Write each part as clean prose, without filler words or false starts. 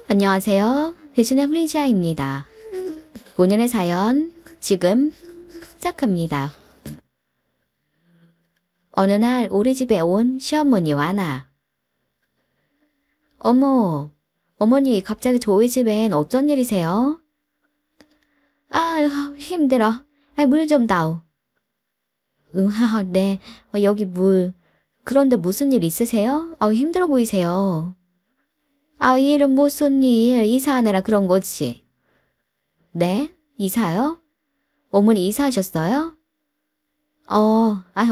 안녕하세요. 배신의 프리지아입니다. 오늘의 사연 지금 시작합니다. 어느 날 우리 집에 온 시어머니 와나. 어머, 어머니 갑자기 저희 집엔 어쩐 일이세요? 아유, 힘들어. 물 좀 다오. 네, 여기 물. 그런데 무슨 일 있으세요? 힘들어 보이세요. 일은 무슨 일, 이사하느라 그런 거지. 네? 이사요? 어머니 이사하셨어요?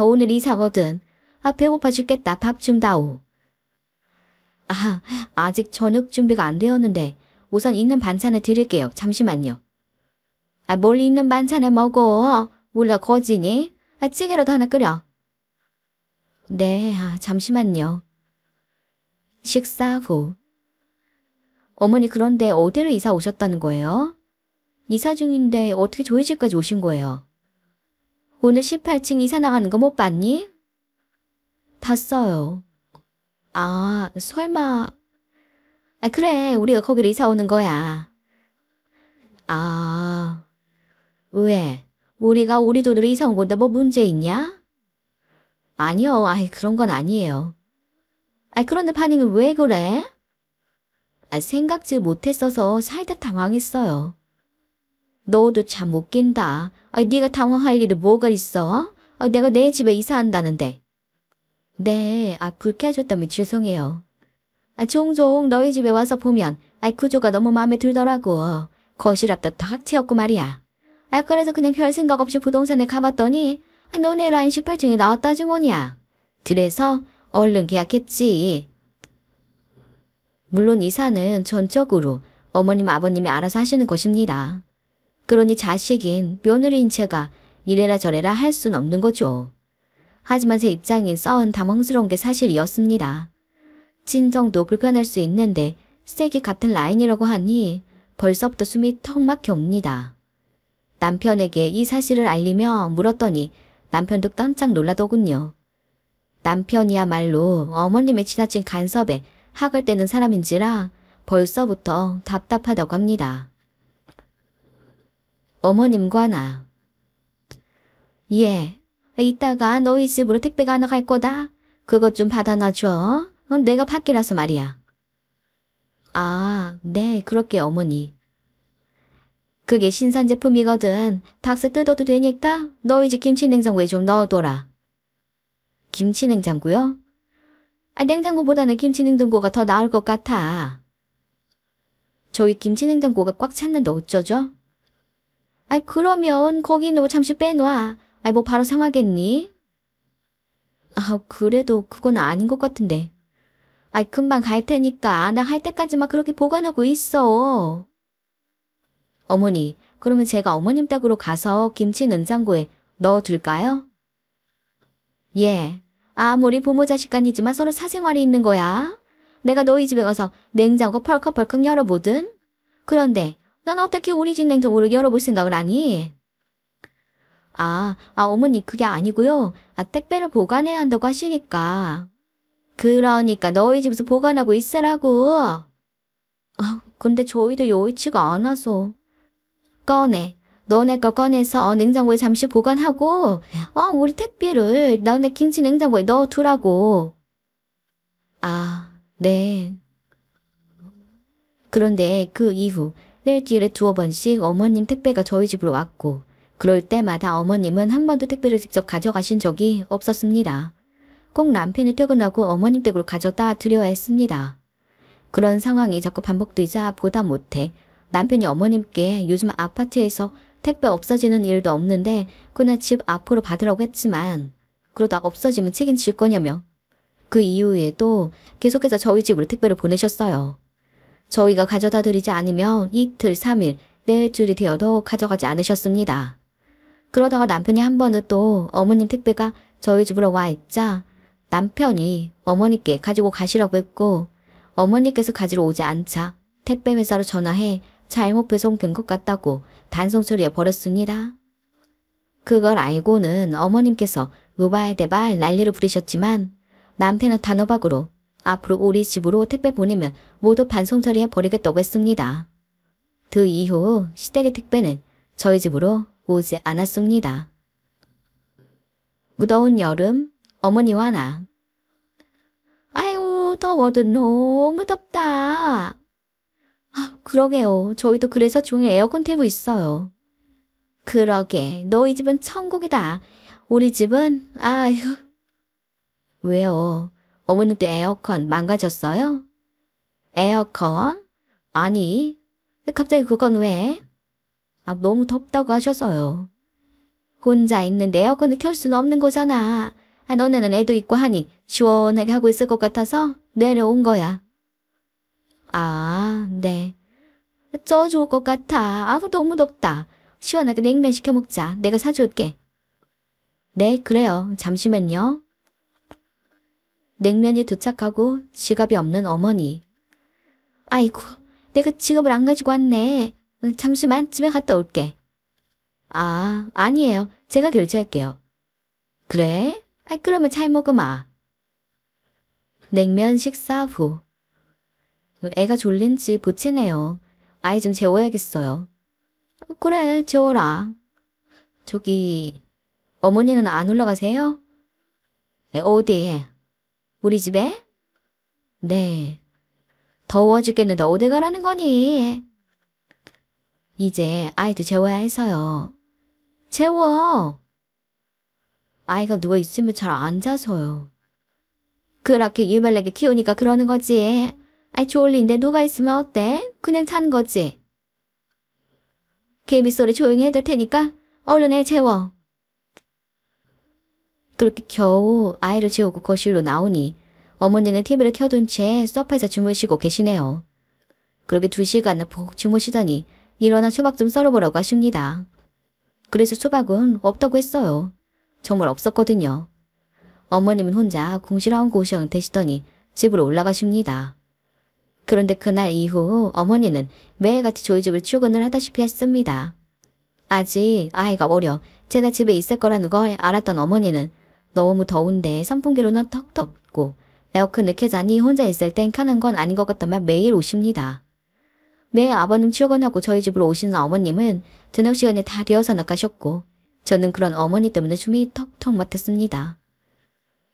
오늘 이사거든. 배고파 죽겠다. 밥 좀 다오. 아직 저녁 준비가 안 되었는데 우선 있는 반찬을 드릴게요. 잠시만요. 뭘 있는 반찬을 먹어? 몰라 거지니? 찌개라도 하나 끓여. 네, 잠시만요. 식사 후. 어머니 그런데 어디로 이사 오셨다는 거예요? 이사 중인데 어떻게 저희 집까지 오신 거예요? 오늘 18층 이사 나가는 거 못 봤니? 봤어요. 설마. 그래, 우리가 거기로 이사 오는 거야. 왜? 우리가 우리 돈으로 이사 온 건데 뭐 문제 있냐? 아니요, 그런 건 아니에요. 그런데 반응은 왜 그래? 생각지 못했어서 살짝 당황했어요. 너도 참 웃긴다. 네가 당황할 일이 뭐가 있어? 내가 내 집에 이사한다는데. 네, 불쾌 하셨다면 죄송해요. 종종 너희 집에 와서 보면 구조가 너무 마음에 들더라고. 거실 앞도 탁 트였고 말이야. 그래서 그냥 별 생각 없이 부동산에 가봤더니 너네 라인 18층에 나왔다지 뭐냐. 그래서 얼른 계약했지. 물론 이사는 전적으로 어머님 아버님이 알아서 하시는 것입니다. 그러니 자식인 며느리인 제가 이래라 저래라 할 순 없는 거죠. 하지만 제 입장에선 당황스러운 게 사실이었습니다. 친정도 불편할 수 있는데 색이 같은 라인이라고 하니 벌써부터 숨이 턱 막혀옵니다. 남편에게 이 사실을 알리며 물었더니 남편도 깜짝 놀라더군요. 남편이야말로 어머님의 지나친 간섭에 학을 떼는 사람인지라 벌써부터 답답하다고 합니다. 어머님과 나. 예, 이따가 너희 집으로 택배가 하나 갈 거다. 그것 좀 받아 놔줘. 내가 밖이라서 말이야. 네, 그럴게 어머니. 그게 신선 제품이거든. 닭스 뜯어도 되니까 너희 집 김치냉장고에 좀 넣어둬라. 김치냉장고요? 냉장고보다는 김치냉장고가 더 나을 것 같아. 저희 김치냉장고가 꽉 찼는데 어쩌죠? 그러면 거기 있는 거 잠시 빼놔. 뭐 바로 상하겠니? 그래도 그건 아닌 것 같은데. 금방 갈 테니까 나 할 때까지만 그렇게 보관하고 있어. 어머니, 그러면 제가 어머님 댁으로 가서 김치 냉장고에 넣어둘까요? 예. 아무리 부모 자식간이지만 서로 사생활이 있는 거야. 내가 너희 집에 가서 냉장고 펄컥펄컥 열어보든. 그런데 난 어떻게 우리 집 냉장고를 열어볼 생각을 하니? 어머니 그게 아니고요. 택배를 보관해야 한다고 하시니까. 그러니까 너희 집에서 보관하고 있으라고. 근데 저희도 여의치가 않아서. 꺼내. 너네 거 꺼내서 냉장고에 잠시 보관하고 우리 택배를 너네 김치 냉장고에 넣어두라고. 네. 그런데 그 이후 일주일에 2번씩 어머님 택배가 저희 집으로 왔고 그럴 때마다 어머님은 한 번도 택배를 직접 가져가신 적이 없었습니다. 꼭 남편이 퇴근하고 어머님 댁으로 가져다 드려야 했습니다. 그런 상황이 자꾸 반복되자 보다 못해 남편이 어머님께 요즘 아파트에서 택배 없어지는 일도 없는데 그냥 집 앞으로 받으라고 했지만 그러다가 없어지면 책임질 거냐며 그 이후에도 계속해서 저희 집으로 택배를 보내셨어요. 저희가 가져다 드리지 않으면 이틀, 3일, 내일줄이 되어도 가져가지 않으셨습니다. 그러다가 남편이 한 번은 또 어머님 택배가 저희 집으로 와 있자 남편이 어머니께 가지고 가시라고 했고 어머니께서 가지러 오지 않자 택배 회사로 전화해 잘못 배송된 것 같다고 단속 처리해 버렸습니다. 그걸 알고는 어머님께서 우발대발 난리를 부리셨지만 남편은 단호박으로 앞으로 우리 집으로 택배 보내면 모두 반송 처리해 버리겠다고 했습니다. 그 이후 시댁의 택배는 저희 집으로 오지 않았습니다. 무더운 여름, 어머니와 나. 아유, 더워도 너무 덥다. 그러게요. 저희도 그래서 종일 에어컨 틀고 있어요. 그러게, 너희 집은 천국이다. 우리 집은, 아휴. 왜요? 어머님도 에어컨 망가졌어요? 에어컨? 아니, 갑자기 그건 왜? 너무 덥다고 하셔서요. 혼자 있는데 에어컨을 켤 수는 없는 거잖아. 너네는 애도 있고 하니 시원하게 하고 있을 것 같아서 내려온 거야. 네. 쪄 좋을 것 같아. 너무 덥다. 시원하게 냉면 시켜 먹자. 내가 사줄게. 네, 그래요. 잠시만요. 냉면이 도착하고 지갑이 없는 어머니. 아이고, 내가 지갑을 안 가지고 왔네. 잠시만 집에 갔다 올게. 아니에요. 제가 결제할게요. 그래? 그러면 잘 먹으마. 냉면 식사 후. 애가 졸린지 부치네요. 아이 좀 재워야겠어요. 그래, 재워라. 저기, 어머니는 안 올라가세요? 어디? 우리 집에? 네. 더워 죽겠는데 어디 가라는 거니? 이제 아이도 재워야 해서요. 재워. 아이가 누워있으면 잘 안 자서요. 그렇게 유별나게 키우니까 그러는 거지. 졸린데 누가 있으면 어때? 그냥 자는 거지. 개미 소리 조용히 해둘 테니까 얼른 애 재워. 그렇게 겨우 아이를 재우고 거실로 나오니 어머니는 TV를 켜둔 채 소파에서 주무시고 계시네요. 그렇게 2시간을 푹 주무시더니 일어나 수박 좀 썰어보라고 하십니다. 그래서 수박은 없다고 했어요. 정말 없었거든요. 어머님은 혼자 궁시렁 고시렁 되시더니 집으로 올라가십니다. 그런데 그날 이후 어머니는 매일같이 저희 집을 출근을 하다시피 했습니다. 아직 아이가 어려 제가 집에 있을 거라는 걸 알았던 어머니는 너무 더운데 선풍기로는 턱 덥고 에어컨을 켜자니 혼자 있을 땐 켜는 건 아닌 것 같다만 매일 오십니다. 매일 아버님 출근하고 저희 집으로 오시는 어머님은 저녁 시간에 다 되어서 나가셨고 저는 그런 어머니 때문에 숨이 턱턱 막혔습니다.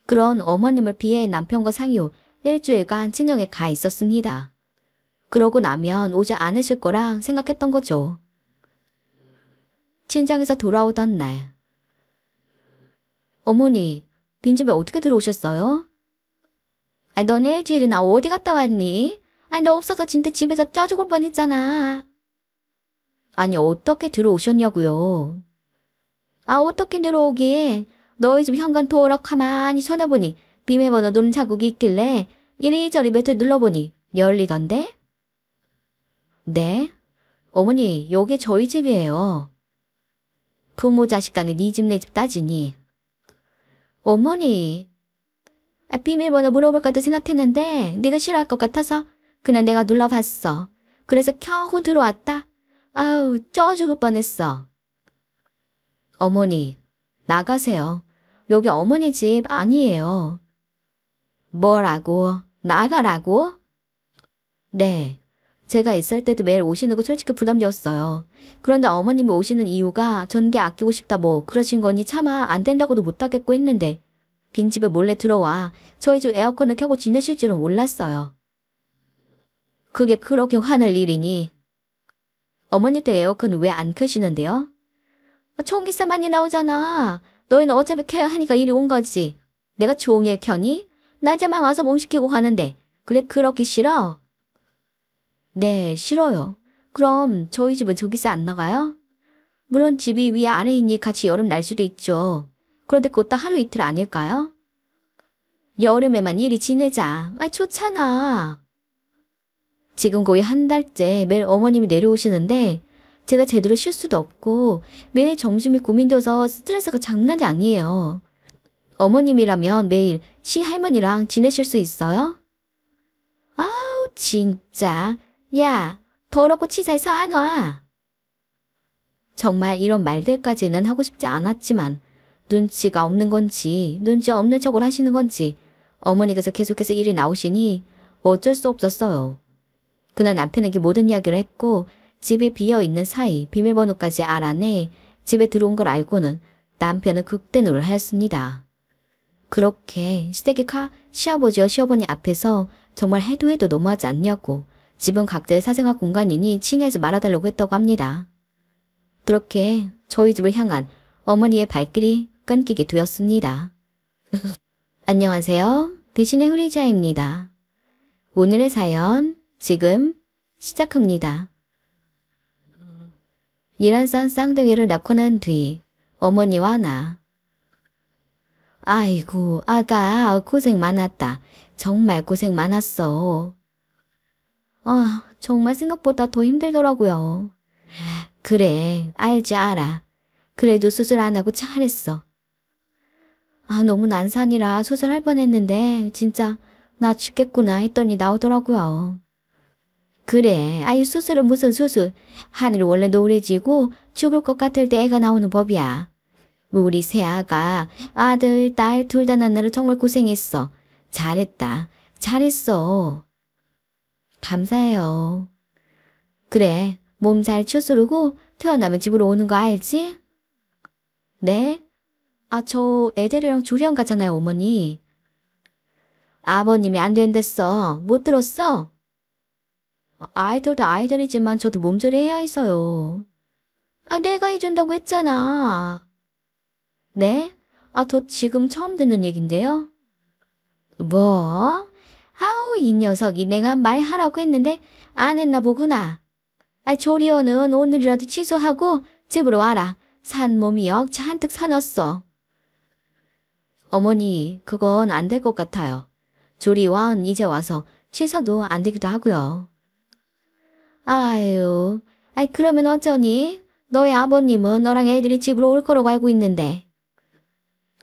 그런 어머님을 피해 남편과 상의 후 일주일간 친정에 가 있었습니다. 그러고 나면 오지 않으실 거라 생각했던 거죠. 친정에서 돌아오던 날. 어머니, 빈집에 어떻게 들어오셨어요? 너네 일주일이나 어디 갔다 왔니? 너 없어서 진짜 집에서 쪄 죽을 뻔했잖아. 아니, 어떻게 들어오셨냐고요? 어떻게 들어오긴. 너희 집 현관 도어락 가만히 쳐다보니 비밀번호 누른 자국이 있길래 이리저리 몇 회 눌러보니 열리던데? 네? 어머니, 여기 저희 집이에요. 부모 자식 간에 네 집 내 집 따지니. 어머니, 비밀번호 물어볼까도 생각했는데 네가 싫어할 것 같아서 그냥 내가 눌러봤어. 그래서 겨우 들어왔다. 아우, 쪄 죽을 뻔했어. 어머니, 나가세요. 여기 어머니 집 아니에요. 뭐라고? 나가라고? 네. 제가 있을 때도 매일 오시는 거 솔직히 부담이었어요. 그런데 어머님이 오시는 이유가 전기 아끼고 싶다 뭐 그러신 거니 차마 안 된다고도 못하겠고 했는데 빈집에 몰래 들어와 저희 집 에어컨을 켜고 지내실 줄은 몰랐어요. 그게 그렇게 화날 일이니? 어머니 때 에어컨을 왜 안 켜시는데요? 총기세 많이 나오잖아. 너희는 어차피 켜야 하니까 이리 온 거지. 내가 종일 켜니? 낮에만 와서 몸 시키고 가는데 그래 그렇게 싫어? 네, 싫어요. 그럼 저희 집은 전기세 안 나가요? 물론 집이 위 아래이니 같이 여름 날 수도 있죠. 그런데 그것도 하루 이틀 아닐까요? 여름에만 이리 지내자. 좋잖아. 지금 거의 한 달째 매일 어머님이 내려오시는데 제가 제대로 쉴 수도 없고 매일 점심이 고민돼서 스트레스가 장난이 아니에요. 어머님이라면 매일 시할머니랑 지내실 수 있어요? 아우 진짜. 야, 더럽고 치사해서 안 와. 정말 이런 말들까지는 하고 싶지 않았지만 눈치가 없는 건지 눈치 없는 척을 하시는 건지 어머니께서 계속해서 일이 나오시니 어쩔 수 없었어요. 그날 남편에게 모든 이야기를 했고 집이 비어있는 사이 비밀번호까지 알아내 집에 들어온 걸 알고는 남편은 극대노를 하였습니다. 그렇게 시아버지와 시어머니 앞에서 정말 해도 너무하지 않냐고 집은 각자의 사생활 공간이니 칭해하지 말아달라고 했다고 합니다. 그렇게 저희 집을 향한 어머니의 발길이 끊기게 되었습니다. 안녕하세요. 대신의 후리자입니다. 오늘의 사연 지금 시작합니다. 이란산 쌍둥이를 낳고 난 뒤 어머니와 나. 아이고 아가 고생 많았다. 정말 고생 많았어. 정말 생각보다 더 힘들더라고요. 그래 알지 알아. 그래도 수술 안 하고 잘했어. 너무 난산이라 수술할 뻔했는데 진짜 나 죽겠구나 했더니 나오더라고요. 그래 아이 수술은 무슨 수술. 하늘 원래 노래지고 죽을 것 같을 때 애가 나오는 법이야. 우리 새아가 아들 딸 둘 다 낳느라 정말 고생했어. 잘했다. 잘했어. 감사해요. 그래 몸 잘 추스르고 태어나면 집으로 오는 거 알지? 네? 저 애들이랑 조리원 가잖아요 어머니. 아버님이 안 된댔어. 못 들었어? 아이들도 아이들이지만 저도 몸조리 해야 해서요. 내가 해준다고 했잖아. 네? 저 지금 처음 듣는 얘긴데요. 뭐? 아우 이 녀석이 내가 말하라고 했는데 안 했나 보구나. 조리원은 오늘이라도 취소하고 집으로 와라. 산 몸이 역 잔뜩 사놨어. 어머니 그건 안 될 것 같아요. 조리원 이제 와서 취소도 안 되기도 하고요. 아유, 그러면 어쩌니? 너의 아버님은 너랑 애들이 집으로 올 거라고 알고 있는데.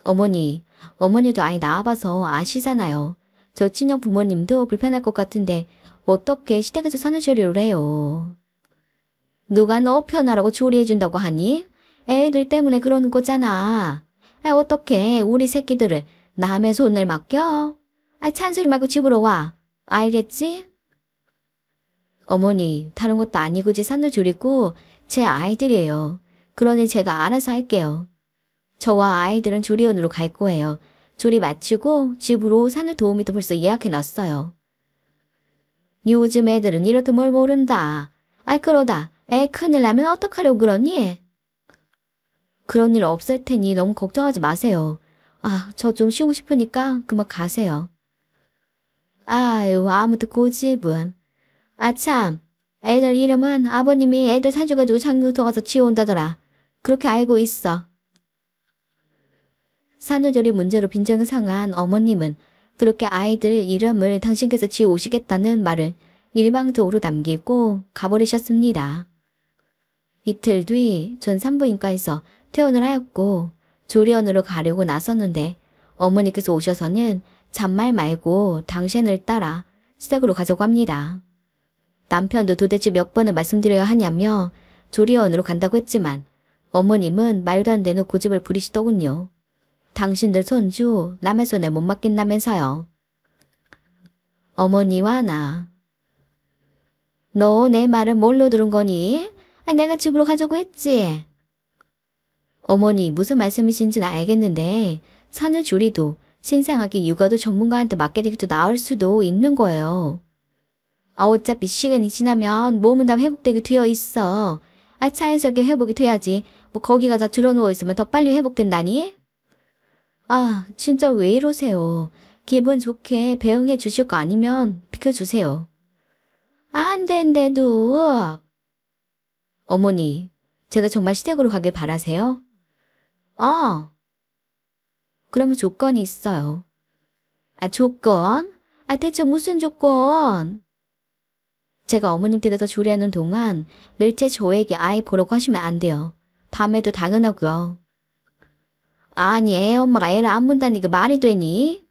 어머니도 아이 낳아봐서 아시잖아요. 저 친형 부모님도 불편할 것 같은데 어떻게 시댁에서 산후조리를 해요. 누가 너 편하라고 조리해준다고 하니? 애들 때문에 그러는 거잖아. 어떻게 우리 새끼들을 남의 손을 맡겨? 찬소리 말고 집으로 와. 알겠지? 어머니 다른 것도 아니고 제 산후조리고 제 아이들이에요. 그러니 제가 알아서 할게요. 저와 아이들은 조리원으로 갈 거예요. 조리 마치고 집으로 산후도우미도 벌써 예약해놨어요. 요즘 애들은 이렇게 뭘 모른다. 그러다 애 큰일 나면 어떡하려고 그러니? 그런 일 없을 테니 너무 걱정하지 마세요. 저 좀 쉬고 싶으니까 그만 가세요. 아유 아무튼 고집은. 참 애들 이름은 아버님이 애들 사줘가지고 장유도 가서 지어온다더라. 그렇게 알고 있어. 산후조리 문제로 빈정을 상한 어머님은 그렇게 아이들 이름을 당신께서 지어오시겠다는 말을 일방적으로 남기고 가버리셨습니다. 이틀 뒤 전 산부인과에서 퇴원을 하였고 조리원으로 가려고 나섰는데 어머니께서 오셔서는 잔말 말고 당신을 따라 시댁으로 가자고 합니다. 남편도 도대체 몇 번을 말씀드려야 하냐며 조리원으로 간다고 했지만 어머님은 말도 안 되는 고집을 부리시더군요. 당신들 손주 남의 손에 못 맡긴다면서요. 어머니와 나. 너 내 말을 뭘로 들은 거니? 내가 집으로 가자고 했지. 어머니 무슨 말씀이신지는 알겠는데 산후조리도 신생아기 육아도 전문가한테 맡기기도 나을 수도 있는 거예요. 어차피 시간이 지나면 몸은 다 회복되게 되어 있어. 자연스럽게 회복이 돼야지. 뭐 거기 가서 들어누워 있으면 더 빨리 회복된다니? 진짜 왜 이러세요. 기분 좋게 배웅해 주실 거 아니면 비켜주세요. 안 된대도. 어머니, 제가 정말 시댁으로 가길 바라세요? 그러면 조건이 있어요. 조건? 대체 무슨 조건? 제가 어머님 댁에서 조리하는 동안 늘체 저에게 아이 보라고 하시면 안 돼요. 밤에도 당연하고요. 아니 애 엄마가 애를 안 본다니까 말이 되니?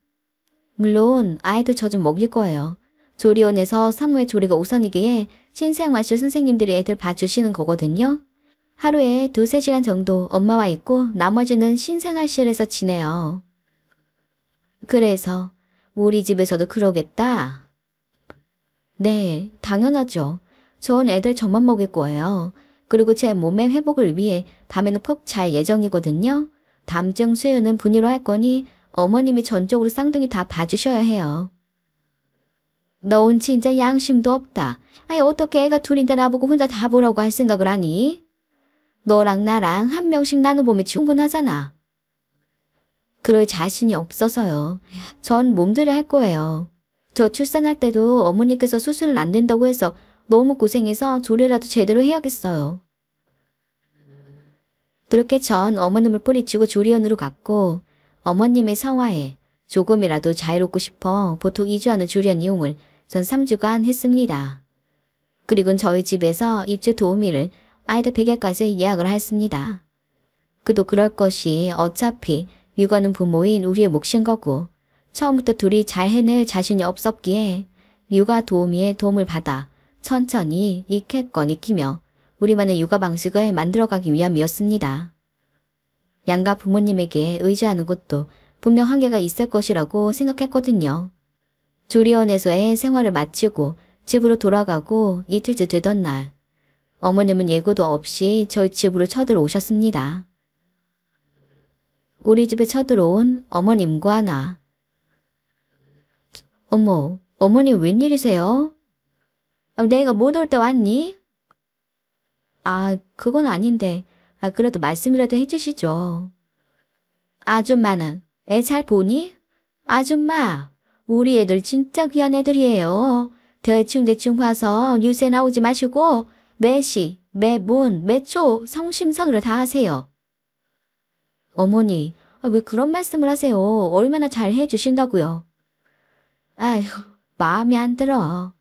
물론 아이도 저 좀 먹일 거예요. 조리원에서 산후의 조리가 우선이기에 신생아실 선생님들이 애들 봐주시는 거거든요. 하루에 2-3시간 정도 엄마와 있고 나머지는 신생아실에서 지내요. 그래서 우리 집에서도 그러겠다. 네, 당연하죠. 전 애들 저만 먹일 거예요. 그리고 제 몸의 회복을 위해 밤에는 푹 잘 예정이거든요. 담증 수유는 분유로 할 거니 어머님이 전적으로 쌍둥이 다 봐주셔야 해요. 넌 진짜 양심도 없다. 아니 어떻게 애가 둘인데 나보고 혼자 다 보라고 할 생각을 하니? 너랑 나랑 한 명씩 나눠보면 충분하잖아. 그럴 자신이 없어서요. 전 몸들여 할 거예요. 저 출산할 때도 어머니께서 수술을 안 된다고 해서 너무 고생해서 조리라도 제대로 해야겠어요. 그렇게 전 어머님을 뿌리치고 조리원으로 갔고 어머님의 성화에 조금이라도 자유롭고 싶어 보통 2주하는 조리원 이용을 전 3주간 했습니다. 그리고는 저희 집에서 입주 도우미를 아이들 100일까지 예약을 했습니다. 그도 그럴 것이 어차피 육아는 부모인 우리의 몫인 거고 처음부터 둘이 잘 해낼 자신이 없었기에 육아 도우미의 도움을 받아 천천히 익혔건 익히며 우리만의 육아 방식을 만들어가기 위함이었습니다. 양가 부모님에게 의지하는 것도 분명 한계가 있을 것이라고 생각했거든요. 조리원에서의 생활을 마치고 집으로 돌아가고 이틀째 되던 날 어머님은 예고도 없이 저희 집으로 쳐들어오셨습니다. 우리 집에 쳐들어온 어머님과 나. 어머, 어머님 웬일이세요? 내가 못 올 때 왔니? 아, 그건 아닌데 그래도 말씀이라도 해주시죠. 아줌마는 애 잘 보니? 아줌마, 우리 애들 진짜 귀한 애들이에요. 대충대충 봐서 뉴스에 나오지 마시고 매시, 매분, 매초 성심성의를 다 하세요. 어머니, 왜 그런 말씀을 하세요? 얼마나 잘 해주신다고요. 아휴, 마음에 안 들어.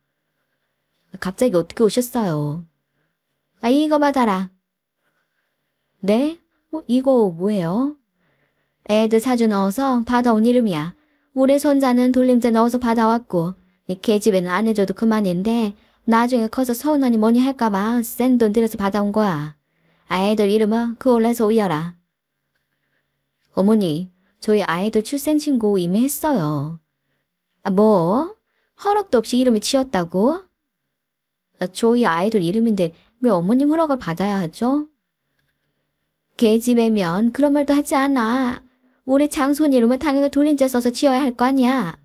갑자기 어떻게 오셨어요? 이거 받아라. 네? 이거 뭐예요? 애들 사주 넣어서 받아온 이름이야. 우리 손자는 돌림자 넣어서 받아왔고 걔집에는 안 해줘도 그만인데 나중에 커서 서운하니 뭐니 할까봐 센 돈 들여서 받아온 거야. 애들 이름은 그올라서 올려라. 어머니, 저희 아이들 출생신고 이미 했어요. 뭐? 허락도 없이 이름이 지었다고? 저희 아이들 이름인데 왜 어머님 허락을 받아야 하죠? 걔집애면 그런 말도 하지 않아. 우리 장손 이름은 당연히 돌림자 써서 지어야 할 거 아니야.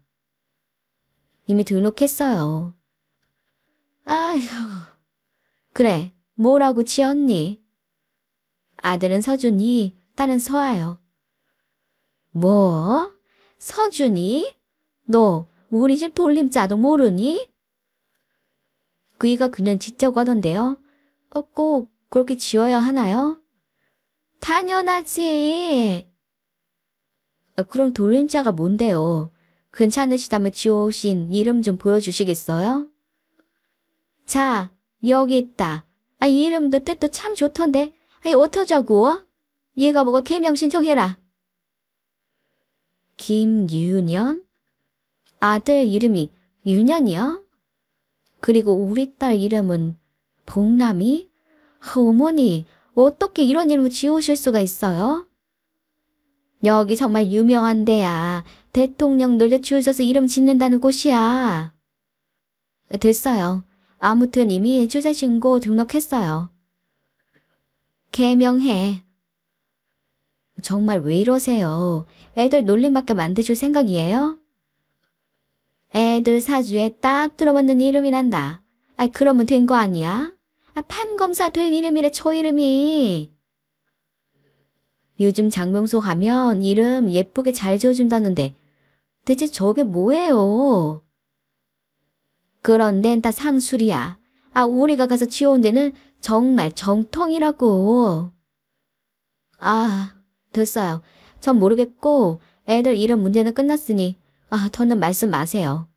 이미 등록했어요. 아휴. 그래, 뭐라고 지었니? 아들은 서준이, 딸은 서아요. 뭐? 서준이? 너 우리 집 돌림자도 모르니? 그이가 그냥 짓자고 하던데요. 꼭 그렇게 지어야 하나요? 당연하지. 그럼 돌림자가 뭔데요? 괜찮으시다면 지어오신 이름 좀 보여주시겠어요? 자, 여기 있다. 이 이름도 뜻도 참 좋던데. 어쩌자고? 얘가 보고 개명 신청해라. 김유년? 아들 이름이 유년이요? 그리고 우리 딸 이름은 복남이? 어머니, 어떻게 이런 이름을 지으실 수가 있어요? 여기 정말 유명한 데야. 대통령들도 줄 서서 이름 짓는다는 곳이야. 됐어요. 아무튼 이미 출생신고 등록했어요. 개명해. 정말 왜 이러세요? 애들 놀림받게 만드실 생각이에요? 애들 사주에 딱 들어맞는 이름이란다. 그러면 된 거 아니야? 판검사 될 이름이래, 저 이름이. 요즘 장명소 가면 이름 예쁘게 잘 지어준다는데 대체 저게 뭐예요? 그런 데는 다 상술이야. 우리가 가서 지어온 데는 정말 정통이라고. 됐어요. 전 모르겠고 애들 이름 문제는 끝났으니 더는 말씀 마세요.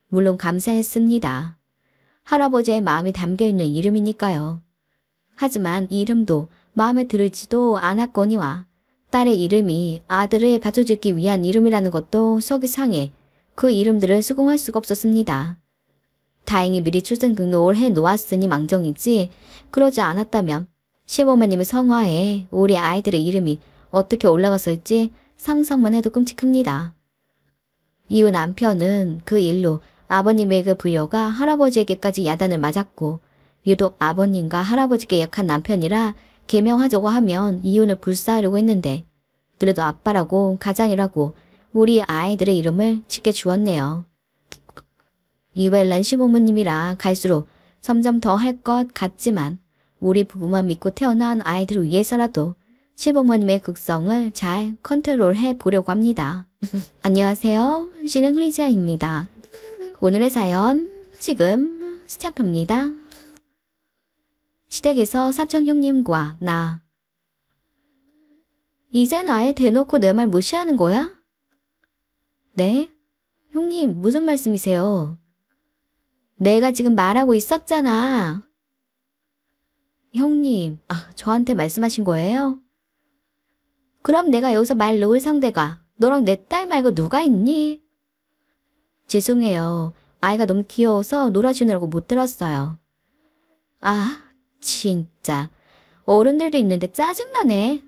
물론 감사했습니다. 할아버지의 마음이 담겨있는 이름이니까요. 하지만 이름도 마음에 들지도 않았거니와 딸의 이름이 아들을 받쳐주기 위한 이름이라는 것도 속이 상해 그 이름들을 수긍할 수가 없었습니다. 다행히 미리 출생 등록을 해놓았으니 망정이지 그러지 않았다면 시어머님의 성화에 우리 아이들의 이름이 어떻게 올라갔을지 상상만 해도 끔찍합니다. 이후 남편은 그 일로 아버님의 그 불효가 할아버지에게까지 야단을 맞았고 유독 아버님과 할아버지께 약한 남편이라 계명하자고 하면 이혼을 불사하려고 했는데 그래도 아빠라고 가장이라고 우리 아이들의 이름을 짓게 주었네요. 이웰란 시부모님이라 갈수록 점점 더 할 것 같지만 우리 부부만 믿고 태어난 아이들을 위해서라도 시부모님의 극성을 잘 컨트롤해 보려고 합니다. 안녕하세요. 시는 흐리지아입니다. 오늘의 사연 지금 시작합니다. 시댁에서 사촌 형님과 나. 이젠 아예 대놓고 내 말 무시하는 거야? 네? 형님 무슨 말씀이세요? 내가 지금 말하고 있었잖아. 형님, 저한테 말씀하신 거예요? 그럼 내가 여기서 말 놓을 상대가 너랑 내 딸 말고 누가 있니? 죄송해요. 아이가 너무 귀여워서 놀아주느라고 못 들었어요. 진짜. 어른들도 있는데 짜증나네.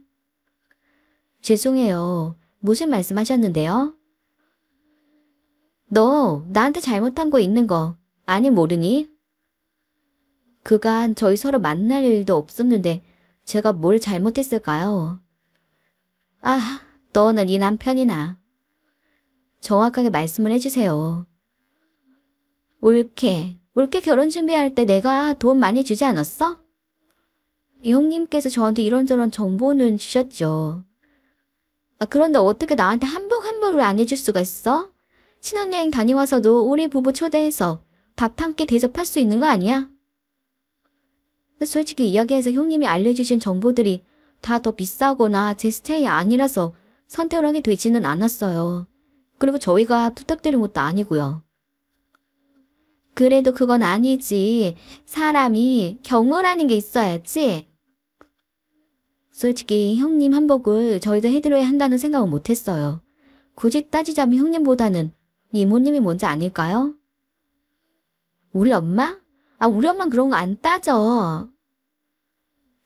죄송해요. 무슨 말씀하셨는데요? 너 나한테 잘못한 거 있는 거 아니 모르니? 그간 저희 서로 만날 일도 없었는데 제가 뭘 잘못했을까요? 너는 네 남편이나. 정확하게 말씀을 해주세요. 올케 결혼 준비할 때 내가 돈 많이 주지 않았어? 형님께서 저한테 이런저런 정보는 주셨죠. 그런데 어떻게 나한테 한복 한 벌을 안 해줄 수가 있어? 신혼여행 다녀와서도 우리 부부 초대해서 밥 한 끼 대접할 수 있는 거 아니야? 솔직히 이야기해서 형님이 알려주신 정보들이 다 더 비싸거나 제 스타일이 아니라서 선택을 하게 되지는 않았어요. 그리고 저희가 부탁드린 것도 아니고요. 그래도 그건 아니지. 사람이 경우라는 게 있어야지. 솔직히 형님 한복을 저희도 해드려야 한다는 생각은 못했어요. 굳이 따지자면 형님보다는 이모님이 먼저 아닐까요? 우리 엄마? 우리 엄마는 그런 거 안 따져.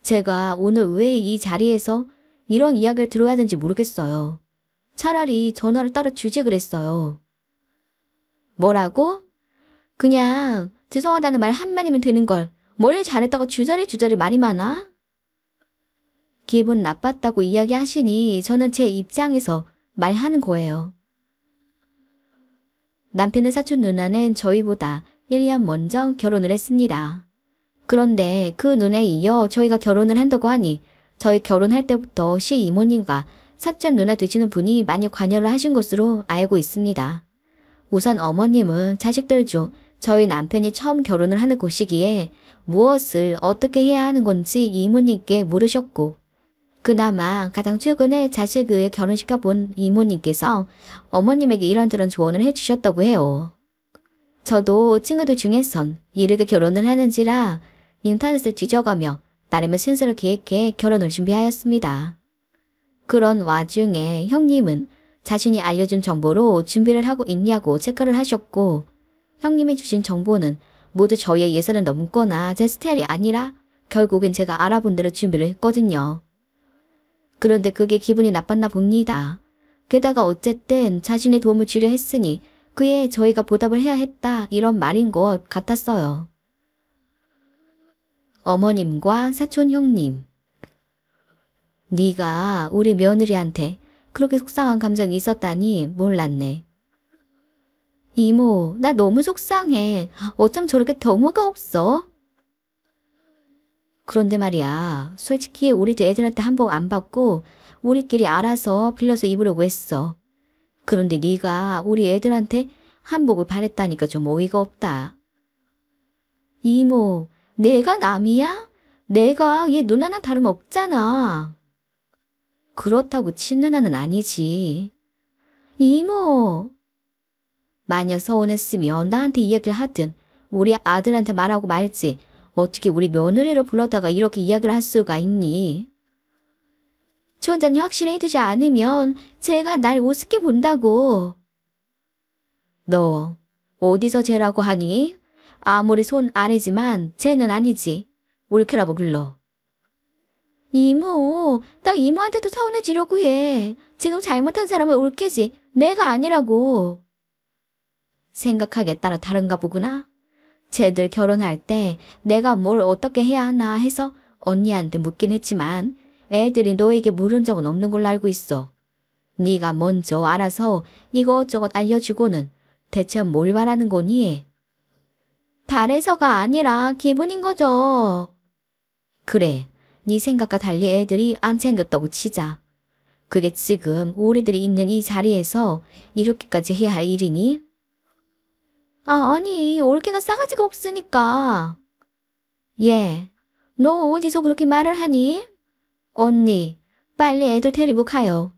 제가 오늘 왜 이 자리에서 이런 이야기를 들어야 하는지 모르겠어요. 차라리 전화를 따로 주지 그랬어요. 뭐라고? 그냥 죄송하다는 말 한마디면 되는 걸 뭘 잘했다고 주저리 말이 많아? 기분 나빴다고 이야기하시니 저는 제 입장에서 말하는 거예요. 남편의 사촌 누나는 저희보다 1년 먼저 결혼을 했습니다. 그런데 그 눈에 이어 저희가 결혼을 한다고 하니 저희 결혼할 때부터 시이모님과 사촌 누나 되시는 분이 많이 관여를 하신 것으로 알고 있습니다. 우선 어머님은 자식들 중 저희 남편이 처음 결혼을 하는 곳이기에 무엇을 어떻게 해야 하는 건지 이모님께 물으셨고 그나마 가장 최근에 자식을 결혼시켜본 이모님께서 어머님에게 이런저런 조언을 해주셨다고 해요. 저도 친구들 중에선 이르게 결혼을 하는지라 인터넷을 뒤져가며 나름의 순서를 기획해 결혼을 준비하였습니다. 그런 와중에 형님은 자신이 알려준 정보로 준비를 하고 있냐고 체크를 하셨고 형님이 주신 정보는 모두 저희의 예산을 넘거나 제 스타일이 아니라 결국엔 제가 알아본 대로 준비를 했거든요. 그런데 그게 기분이 나빴나 봅니다. 게다가 어쨌든 자신의 도움을 주려 했으니 그에 저희가 보답을 해야 했다 이런 말인 것 같았어요. 어머님과 사촌 형님. 네가 우리 며느리한테 그렇게 속상한 감정이 있었다니 몰랐네. 이모, 나 너무 속상해. 어쩜 저렇게 더모가 없어? 그런데 말이야, 솔직히 우리도 애들한테 한복 안 받고 우리끼리 알아서 빌려서 입으려고 했어. 그런데 네가 우리 애들한테 한복을 바랬다니까 좀 어이가 없다. 이모, 내가 남이야? 내가 얘 누나랑 다름없잖아. 그렇다고 친누나는 아니지. 이모. 만약 서운했으면 나한테 이야기를 하든 우리 아들한테 말하고 말지 어떻게 우리 며느리를 불러다가 이렇게 이야기를 할 수가 있니? 초원장님 확실히 해두지 않으면 제가 날 우습게 본다고. 너 어디서 쟤라고 하니? 아무리 손 아래지만 쟤는 아니지. 올케라고 불러. 이모, 나 이모한테도 서운해지려고 해. 지금 잘못한 사람은 올케지. 내가 아니라고. 생각하기에 따라 다른가 보구나. 쟤들 결혼할 때 내가 뭘 어떻게 해야 하나 해서 언니한테 묻긴 했지만 애들이 너에게 물은 적은 없는 걸로 알고 있어. 네가 먼저 알아서 이것저것 알려주고는 대체 뭘 말하는 거니? 달에서가 아니라 기분인 거죠. 그래, 네 생각과 달리 애들이 안 챙겼다고 치자. 그게 지금 우리들이 있는 이 자리에서 이렇게까지 해야 할 일이니? 아니, 올케가 싸가지가 없으니까. 얘, 너 어디서 그렇게 말을 하니? 언니, 빨리 애들 데리고 가요.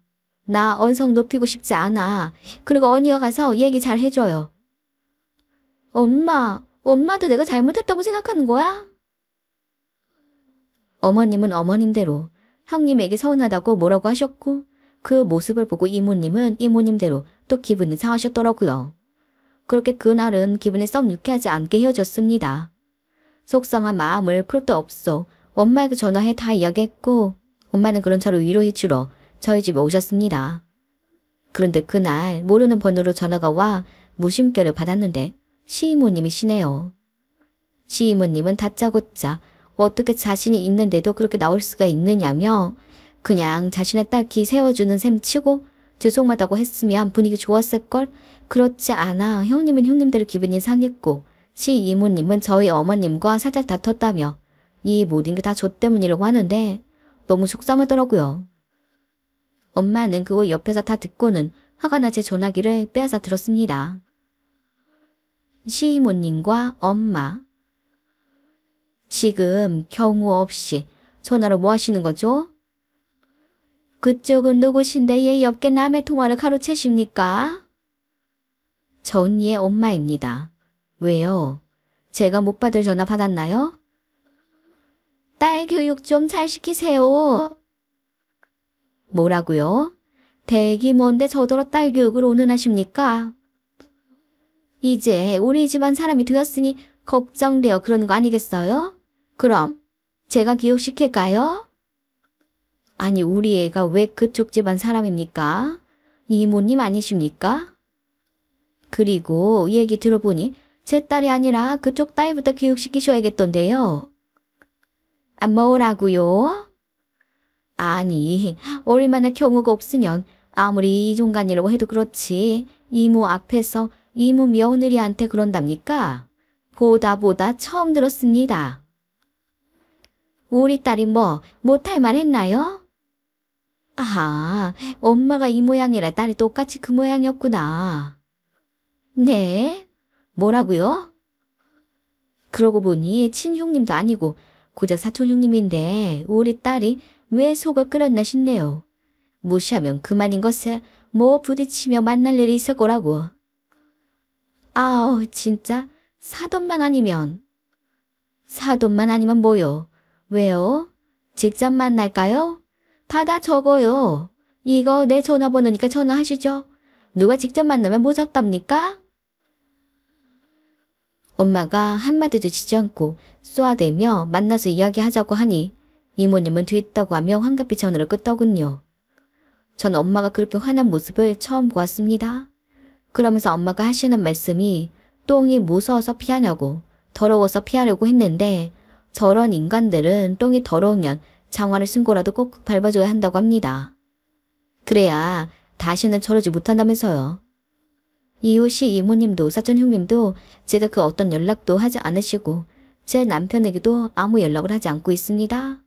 나 언성 높이고 싶지 않아. 그리고 언니가 가서 얘기 잘 해줘요. 엄마도 내가 잘못했다고 생각하는 거야? 어머님은 어머님대로 형님에게 서운하다고 뭐라고 하셨고 그 모습을 보고 이모님은 이모님대로 또 기분이 상하셨더라고요. 그렇게 그날은 기분이 썩 유쾌하지 않게 헤어졌습니다. 속상한 마음을 풀 데 없어 엄마에게 전화해 다 이야기했고 엄마는 그런 차로 위로해 주러 저희 집에 오셨습니다. 그런데 그날 모르는 번호로 전화가 와 무심결을 받았는데 시이모님이시네요. 시이모님은 다짜고짜 어떻게 자신이 있는데도 그렇게 나올 수가 있느냐며 그냥 자신의 딸 기 세워주는 셈 치고 죄송하다고 했으면 분위기 좋았을걸. 그렇지 않아 형님은 형님대로 기분이 상했고 시이모님은 저희 어머님과 살짝 다퉜다며 이 모든 게 다 저 때문이라고 하는데 너무 속상하더라고요. 엄마는 그거 옆에서 다 듣고는 화가 나 제 전화기를 빼앗아 들었습니다. 시이모님과 엄마. 지금 경우 없이 전화로 뭐 하시는 거죠? 그쪽은 누구신데 얘 옆에 남의 통화를 가로채십니까? 저 언니의 엄마입니다. 왜요? 제가 못 받을 전화 받았나요? 딸 교육 좀 잘 시키세요. 뭐라고요? 댁이 뭔데 저더러 딸 교육을 오는하십니까? 이제 우리 집안 사람이 되었으니 걱정되어 그러는 거 아니겠어요? 그럼 제가 교육시킬까요? 아니 우리 애가 왜 그쪽 집안 사람입니까? 이모님 아니십니까? 그리고 얘기 들어보니 제 딸이 아니라 그쪽 딸부터 교육시키셔야겠던데요. 아, 뭐라고요? 아니 얼마나 경우가 없으면 아무리 이종간이라고 해도 그렇지 이모 앞에서 이모 며느리한테 그런답니까? 보다 처음 들었습니다. 우리 딸이 뭐 못할 말 했나요? 아하, 엄마가 이 모양이라 딸이 똑같이 그 모양이었구나. 네? 뭐라고요? 그러고 보니 친형님도 아니고 고작 사촌형님인데 우리 딸이 왜 속을 끓였나 싶네요. 무시하면 그만인 것을 뭐 부딪히며 만날 일이 있을 거라고. 아우 진짜 사돈만 아니면 뭐요? 왜요? 직접 만날까요? 받아 적어요. 이거 내 전화번호니까 전화하시죠. 누가 직접 만나면 뭐 적답니까? 엄마가 한마디도 짓지 않고 쏘아대며 만나서 이야기하자고 하니 이모님은 뒤있다고 하며 황급히 전화를 끄더군요. 전 엄마가 그렇게 화난 모습을 처음 보았습니다. 그러면서 엄마가 하시는 말씀이 똥이 무서워서 피하냐고 더러워서 피하려고 했는데 저런 인간들은 똥이 더러우면 장화를 신고라도 꼭 밟아줘야 한다고 합니다. 그래야 다시는 저러지 못한다면서요. 이웃이 이모님도 사촌 형님도 제가 그 어떤 연락도 하지 않으시고 제 남편에게도 아무 연락을 하지 않고 있습니다.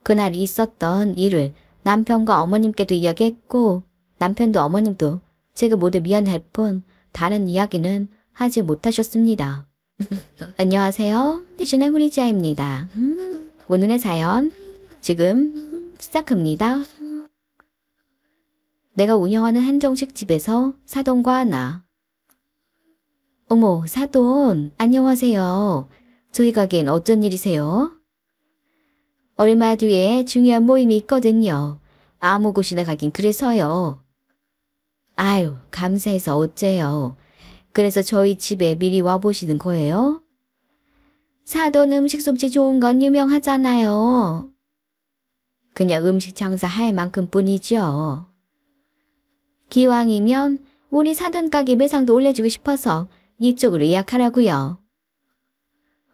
그날 있었던 일을 남편과 어머님께도 이야기했고 남편도 어머님도 제가 모두 미안할 뿐 다른 이야기는 하지 못하셨습니다. 안녕하세요. 대신의 후리지아입니다. 오늘의 사연 지금 시작합니다. 내가 운영하는 한정식 집에서 사돈과 나. 어머, 사돈, 안녕하세요. 저희 가게엔 어쩐 일이세요? 얼마 뒤에 중요한 모임이 있거든요. 아무 곳이나 가긴 그래서요. 아유, 감사해서 어째요. 그래서 저희 집에 미리 와보시는 거예요? 사돈 음식 솜씨 좋은 건 유명하잖아요. 그냥 음식 장사 할 만큼 뿐이죠. 기왕이면 우리 사돈 가게 매상도 올려주고 싶어서 이쪽으로 예약하라고요.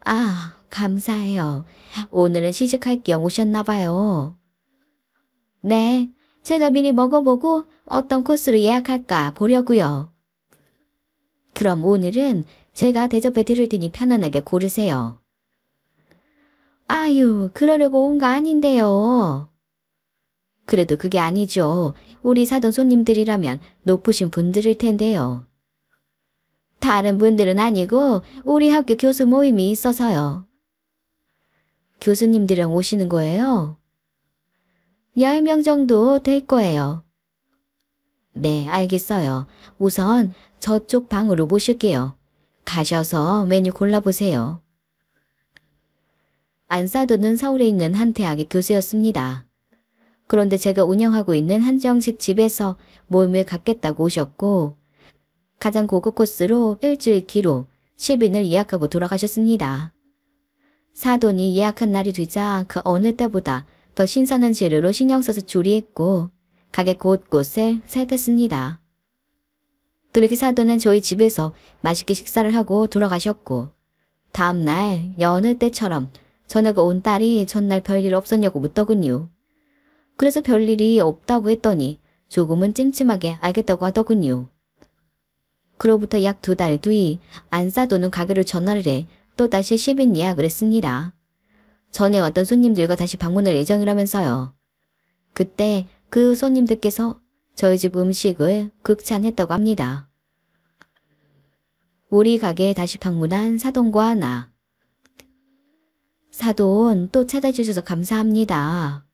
아, 감사해요. 오늘은 시식할 겸 오셨나 봐요. 네, 제가 미리 먹어보고 어떤 코스로 예약할까 보려고요. 그럼 오늘은 제가 대접해 드릴 테니 편안하게 고르세요. 아유, 그러려고 온 거 아닌데요. 그래도 그게 아니죠. 우리 사돈 손님들이라면 높으신 분들일 텐데요. 다른 분들은 아니고 우리 학교 교수 모임이 있어서요. 교수님들이랑 오시는 거예요? 10명 정도 될 거예요. 네, 알겠어요. 우선 저쪽 방으로 모실게요. 가셔서 메뉴 골라보세요. 안사돈은 서울에 있는 한 대학의 교수였습니다. 그런데 제가 운영하고 있는 한정식 집에서 모임을 갖겠다고 오셨고 가장 고급 코스로 일주일 기로 10인을 예약하고 돌아가셨습니다. 사돈이 예약한 날이 되자 그 어느 때보다 더 신선한 재료로 신경 써서 조리했고 가게 곳곳에 살폈습니다. 그렇게 사돈은 저희 집에서 맛있게 식사를 하고 돌아가셨고 다음날 여느 때처럼 전화가 온 딸이 전날 별일 없었냐고 묻더군요. 그래서 별일이 없다고 했더니 조금은 찜찜하게 알겠다고 하더군요. 그로부터 약 2달 뒤 안사돈은 가게를 전화를 해 또다시 10인 예약을 했습니다. 전에 왔던 손님들과 다시 방문할 예정이라면서요. 그때 그 손님들께서 저희 집 음식을 극찬했다고 합니다. 우리 가게에 다시 방문한 사돈과 나. 사돈 또 찾아주셔서 감사합니다.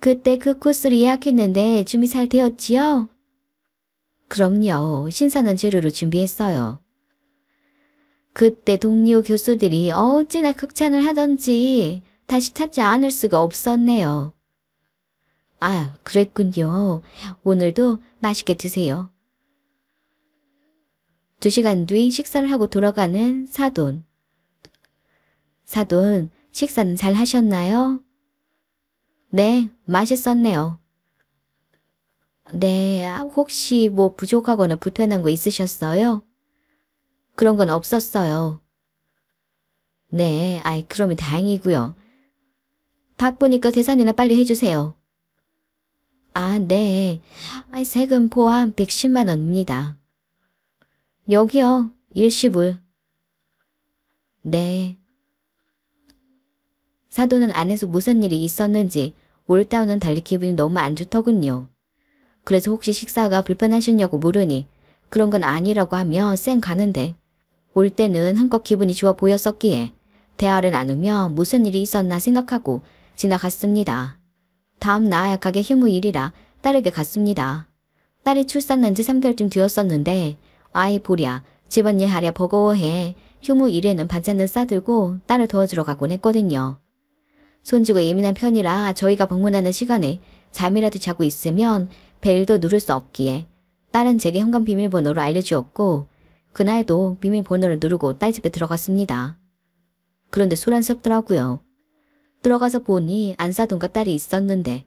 그때 그 코스를 예약했는데 준비 잘 되었지요? 그럼요. 신선한 재료로 준비했어요. 그때 동료 교수들이 어찌나 극찬을 하던지 다시 찾지 않을 수가 없었네요. 아, 그랬군요. 오늘도 맛있게 드세요. 2시간 뒤 식사를 하고 돌아가는 사돈. 사돈, 식사는 잘 하셨나요? 네, 맛있었네요. 네, 혹시 뭐 부족하거나 불편한 거 있으셨어요? 그런 건 없었어요. 네, 그러면 다행이고요. 바쁘니까 계산이나 빨리 해주세요. 아, 네. 세금 포함 110만 원입니다. 여기요, 일시불. 네. 사돈은 안에서 무슨 일이 있었는지 올다오는 달리 기분이 너무 안 좋더군요. 그래서 혹시 식사가 불편하셨냐고 물으니 그런 건 아니라고 하며 쌩 가는데 올 때는 한껏 기분이 좋아 보였었기에 대화를 나누며 무슨 일이 있었나 생각하고 지나갔습니다. 다음 날 가게 휴무일이라 딸에게 갔습니다. 딸이 출산한 지 3개월쯤 되었었는데 아이 보랴 집안일 하랴 버거워해 휴무일에는 반찬을 싸들고 딸을 도와주러 가곤 했거든요. 손주가 예민한 편이라 저희가 방문하는 시간에 잠이라도 자고 있으면 벨도 누를 수 없기에 딸은 제게 현관 비밀번호를 알려주었고 그날도 비밀번호를 누르고 딸 집에 들어갔습니다. 그런데 소란스럽더라고요. 들어가서 보니 안사돈과 딸이 있었는데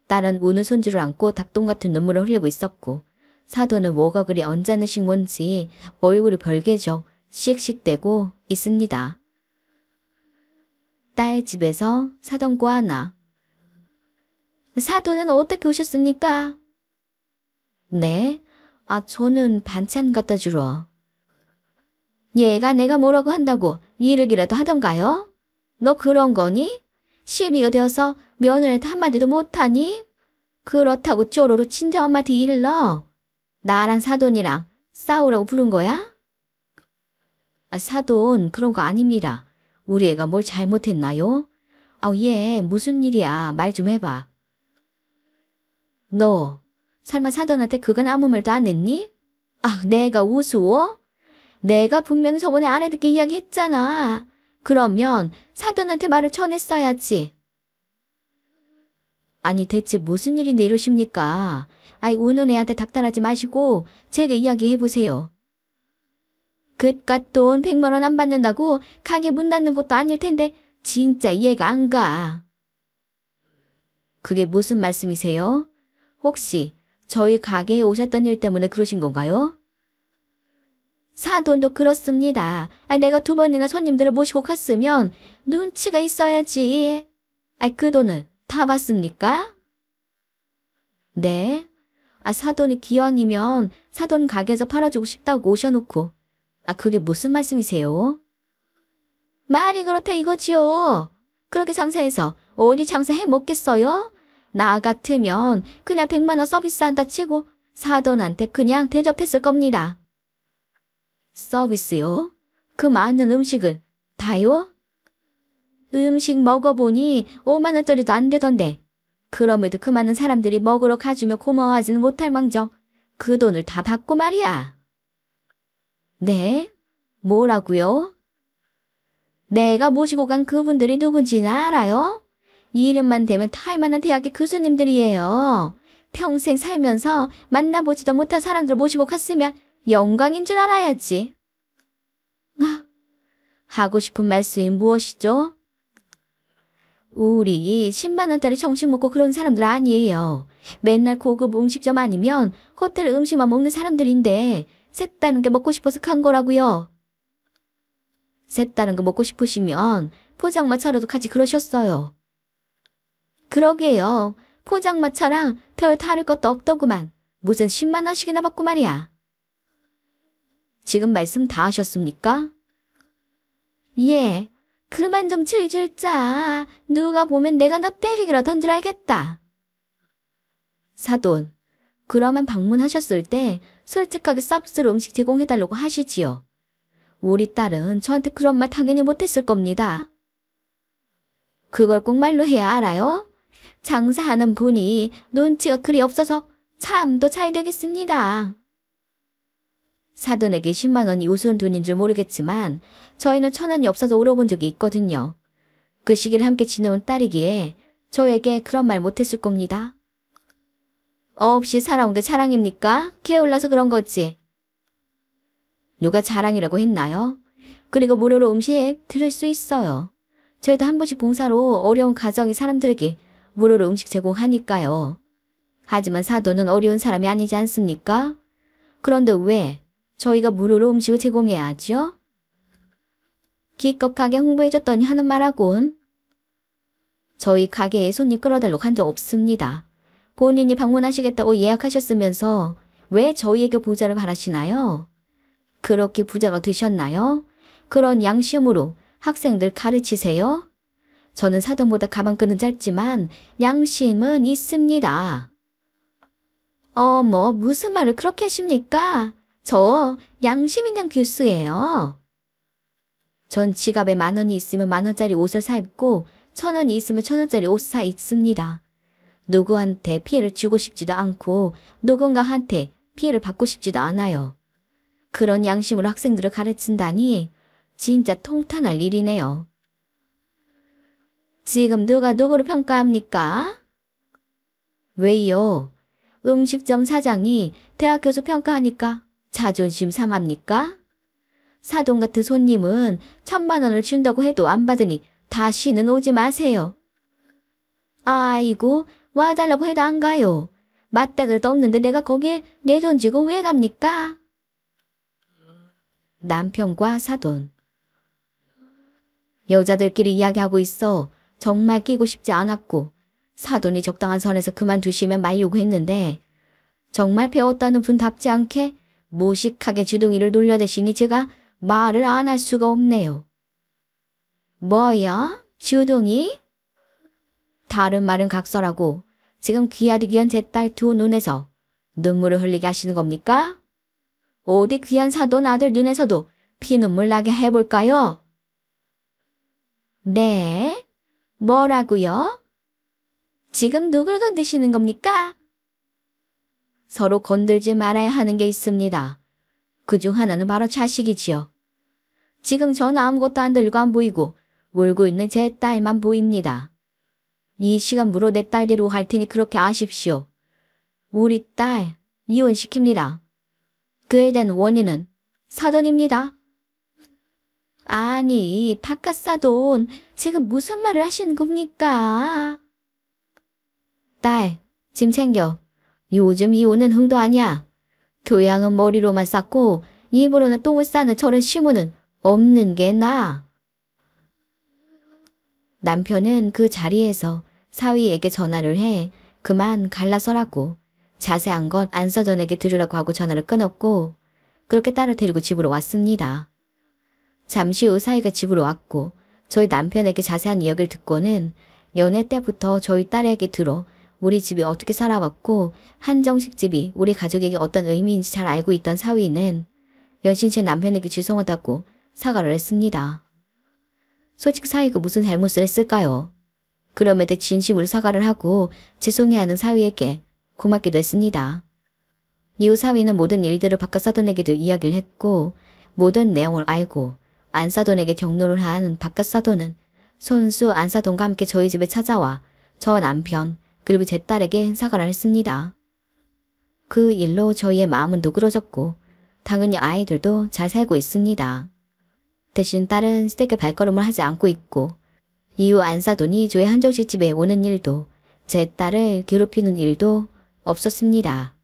딸은 우는 손주를 안고 닭똥 같은 눈물을 흘리고 있었고 사돈은 뭐가 그리 언짢으신 건지 얼굴이 벌개져 씩씩대고 있습니다. 딸 집에서 사돈과 하나. 사돈은 어떻게 오셨습니까? 네? 저는 반찬 갖다 주러. 얘가 내가 뭐라고 한다고 이르기라도 하던가요? 너 그런 거니? 시비가 되어서 며느리한테 한마디도 못하니? 그렇다고 쪼로로 친정엄마한테 일러? 나랑 사돈이랑 싸우라고 부른 거야? 사돈 그런 거 아닙니다. 우리 애가 뭘 잘못했나요? 얘 무슨 일이야 말 좀 해봐. 너 설마 사돈한테 그건 아무 말도 안 했니? 내가 우스워? 내가 분명히 저번에 안 해듣게 이야기했잖아. 그러면 사돈한테 말을 전했어야지. 아니 대체 무슨 일인데 이러십니까? 우는 애한테 닥달하지 마시고 제게 이야기해보세요. 그깟 돈 100만 원 안 받는다고 가게 문 닫는 것도 아닐 텐데 진짜 이해가 안 가. 그게 무슨 말씀이세요? 혹시 저희 가게에 오셨던 일 때문에 그러신 건가요? 사돈도 그렇습니다. 내가 2번이나 손님들을 모시고 갔으면 눈치가 있어야지. 그 돈은 다 받습니까? 네. 사돈이 기왕이면 사돈 가게에서 팔아주고 싶다고 오셔놓고. 그게 무슨 말씀이세요? 말이 그렇다 이거지요. 그렇게 장사해서 어디 장사해 먹겠어요? 나 같으면 그냥 100만 원 서비스한다 치고 사돈한테 그냥 대접했을 겁니다. 서비스요? 그 많은 음식을 다요? 음식 먹어보니 5만 원짜리도 안 되던데. 그럼에도 그 많은 사람들이 먹으러 가주며 고마워하지는 못할 망정 그 돈을 다 받고 말이야. 네? 뭐라고요? 내가 모시고 간 그분들이 누군지는 알아요? 이름만 대면 탈만한 대학의 교수님들이에요. 평생 살면서 만나보지도 못한 사람들 모시고 갔으면 영광인 줄 알아야지. 하고 싶은 말씀이 무엇이죠? 우리 10만 원짜리 정식 먹고 그런 사람들 아니에요. 맨날 고급 음식점 아니면 호텔 음식만 먹는 사람들인데 색다른 게 먹고 싶어서 간 거라고요. 색다른 거 먹고 싶으시면 포장마차로도 같이 그러셨어요. 그러게요. 포장마차랑 별 다를 것도 없더구만. 무슨 10만 원씩이나 받고 말이야. 지금 말씀 다 하셨습니까? 예. 그만 좀 질질 짜. 누가 보면 내가 너 때리기라던 줄 알겠다. 사돈, 그러면 방문하셨을 때 솔직하게 서비스로 음식 제공해달라고 하시지요. 우리 딸은 저한테 그런 말 당연히 못했을 겁니다. 그걸 꼭 말로 해야 알아요? 장사하는 분이 눈치가 그리 없어서 참도 잘 되겠습니다. 사돈에게 10만 원이 우스운 돈인 줄 모르겠지만 저희는 1,000원이 없어서 울어본 적이 있거든요. 그 시기를 함께 지내온 딸이기에 저에게 그런 말 못했을 겁니다. 없이 살아온 게 자랑입니까? 게을러서 그런 거지. 누가 자랑이라고 했나요? 그리고 무료로 음식 드릴 수 있어요. 저희도 한 번씩 봉사로 어려운 가정의 사람들에게 무료로 음식 제공하니까요. 하지만 사돈은 어려운 사람이 아니지 않습니까? 그런데 왜 저희가 무료로 음식을 제공해야 하죠? 기껏 가게 홍보해줬더니 하는 말하곤. 저희 가게에 손님 끌어달라고 한 적 없습니다. 본인이 방문하시겠다고 예약하셨으면서 왜 저희에게 보좌를 바라시나요? 그렇게 부자가 되셨나요? 그런 양심으로 학생들 가르치세요? 저는 사돈보다 가방끈은 짧지만 양심은 있습니다. 어머, 무슨 말을 그렇게 하십니까? 저 양심 있는 교수예요. 전 지갑에 10,000원이 있으면 10,000원짜리 옷을 사 입고 1,000원이 있으면 1,000원짜리 옷 사 입습니다. 누구한테 피해를 주고 싶지도 않고 누군가한테 피해를 받고 싶지도 않아요. 그런 양심으로 학생들을 가르친다니 진짜 통탄할 일이네요. 지금 누가 누구를 평가합니까? 왜요? 음식점 사장이 대학 교수 평가하니까 자존심 상합니까? 사돈 같은 손님은 1,000만 원을 준다고 해도 안 받으니 다시는 오지 마세요. 아이고, 와달라고 해도 안 가요. 맞닥을 없는데 내가 거기에 내 돈 주고 왜 갑니까? 남편과 사돈. 여자들끼리 이야기하고 있어 정말 끼고 싶지 않았고 사돈이 적당한 선에서 그만두시면 말려고 했는데 정말 배웠다는 분답지 않게 무식하게 주둥이를 놀려대시니 제가 말을 안 할 수가 없네요. 뭐야? 주둥이? 다른 말은 각설하고 지금 귀하디 귀한 제 딸 2 눈에서 눈물을 흘리게 하시는 겁니까? 어디 귀한 사돈 아들 눈에서도 피눈물 나게 해볼까요? 네? 뭐라고요? 지금 누굴 건드시는 겁니까? 서로 건들지 말아야 하는 게 있습니다. 그중 하나는 바로 자식이지요. 지금 전 아무것도 안 들고 안 보이고 울고 있는 제 딸만 보입니다. 이 시간부로 내 딸대로 할 테니 그렇게 아십시오. 우리 딸 이혼시킵니다. 그에 대한 원인은 사돈입니다. 아니, 바깥 사돈, 지금 무슨 말을 하시는 겁니까? 딸, 짐 챙겨. 요즘 이혼은 흥도 아니야. 교양은 머리로만 쌓고 입으로는 똥을 싸는 저런 시무는 없는 게 나아. 남편은 그 자리에서 사위에게 전화를 해 그만 갈라서라고 자세한 건 안서전에게 들으라고 하고 전화를 끊었고 그렇게 딸을 데리고 집으로 왔습니다. 잠시 후 사위가 집으로 왔고 저희 남편에게 자세한 이야기를 듣고는 연애 때부터 저희 딸에게 들어 우리 집이 어떻게 살아왔고 한정식 집이 우리 가족에게 어떤 의미인지 잘 알고 있던 사위는 여신 제 남편에게 죄송하다고 사과를 했습니다. 솔직히 사위가 무슨 잘못을 했을까요? 그럼에도 진심으로 사과를 하고 죄송해하는 사위에게 고맙기도 했습니다. 이후 사위는 모든 일들을 바깥 사돈에게도 이야기를 했고 모든 내용을 알고 안사돈에게 격려를 한 바깥 사돈은 손수 안사돈과 함께 저희 집에 찾아와 저 남편 그리고 제 딸에게 사과를 했습니다. 그 일로 저희의 마음은 누그러졌고 당연히 아이들도 잘 살고 있습니다. 대신 딸은 스테이크 발걸음을 하지 않고 있고 이후 안사돈이 저희 한정식 집에 오는 일도 제 딸을 괴롭히는 일도 없었습니다.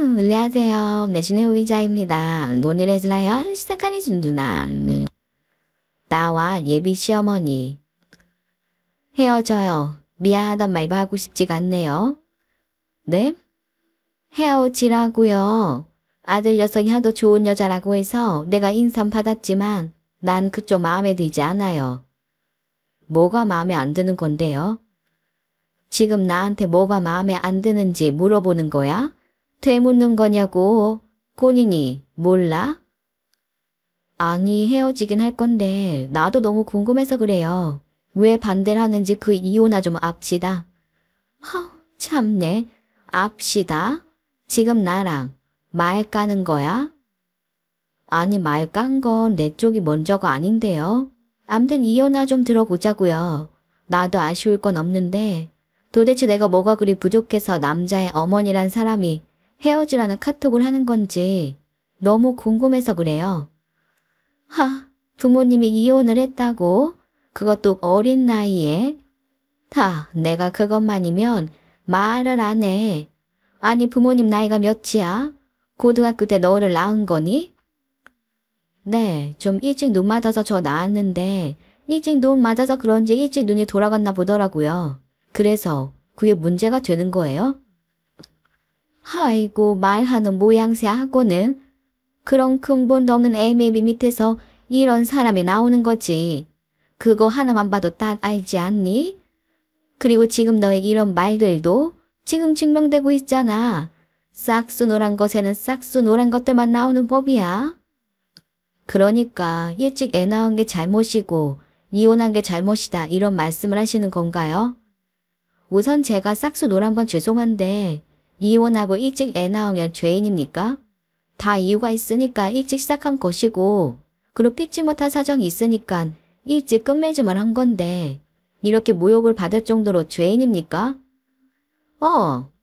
안녕하세요. 내신의 의자입니다. 오늘의 슬라이어 시작하는 누나. 나와 예비 시어머니. 헤어져요. 미안하단 말도 하고 싶지가 않네요. 네? 헤어지라고요. 아들 녀석이 하도 좋은 여자라고 해서 내가 인삼 받았지만 난 그쪽 마음에 들지 않아요. 뭐가 마음에 안 드는 건데요? 지금 나한테 뭐가 마음에 안 드는지 물어보는 거야? 되묻는 거냐고. 본인이 몰라? 아니 헤어지긴 할 건데 나도 너무 궁금해서 그래요. 왜 반대를 하는지 그 이유나 좀 압시다. 참네. 압시다? 지금 나랑 말 까는 거야? 아니 말 깐 건 내 쪽이 먼저가 아닌데요. 암튼 이유나 좀 들어보자고요. 나도 아쉬울 건 없는데 도대체 내가 뭐가 그리 부족해서 남자의 어머니란 사람이 헤어지라는 카톡을 하는 건지 너무 궁금해서 그래요. 부모님이 이혼을 했다고? 그것도 어린 나이에? 내가 그것만이면 말을 안 해. 아니 부모님 나이가 몇이야? 고등학교 때 너를 낳은 거니? 네, 좀 일찍 눈 맞아서 저 낳았는데 일찍 눈 맞아서 그런지 일찍 눈이 돌아갔나 보더라고요. 그래서 그게 문제가 되는 거예요? 아이고 말하는 모양새 하고는 그런 근본도 없는 애매비 밑에서 이런 사람이 나오는 거지. 그거 하나만 봐도 딱 알지 않니? 그리고 지금 너의 이런 말들도 지금 증명되고 있잖아. 싹수 노란 것에는 싹수 노란 것들만 나오는 법이야. 그러니까 일찍 애 낳은 게 잘못이고 이혼한 게 잘못이다 이런 말씀을 하시는 건가요? 우선 제가 싹수 노란 건 죄송한데 이혼하고 일찍 애 낳으면 죄인입니까? 다 이유가 있으니까 일찍 시작한 것이고 그리고 피치 못한 사정이 있으니까 일찍 끝맺음을 한 건데 이렇게 모욕을 받을 정도로 죄인입니까?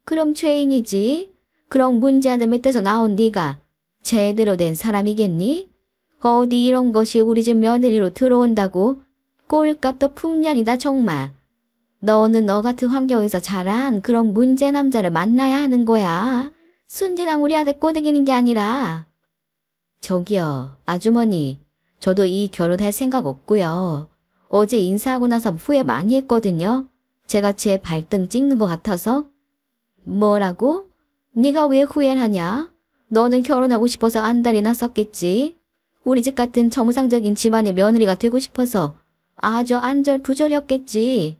그럼 죄인이지. 그럼 문제하는 밑에서 나온 네가 제대로 된 사람이겠니? 어디 이런 것이 우리 집 며느리로 들어온다고? 꼴값도 풍년이다 정말. 너는 너 같은 환경에서 자란 그런 문제 남자를 만나야 하는 거야. 순진한 우리 아들 꼬드기는 게 아니라. 저기요, 아주머니. 저도 이 결혼할 생각 없고요. 어제 인사하고 나서 후회 많이 했거든요. 제가 제 발등 찍는 것 같아서. 뭐라고? 네가 왜 후회를 하냐? 너는 결혼하고 싶어서 안달이나 썼겠지. 우리 집 같은 정상적인 집안의 며느리가 되고 싶어서 아주 안절부절이었겠지.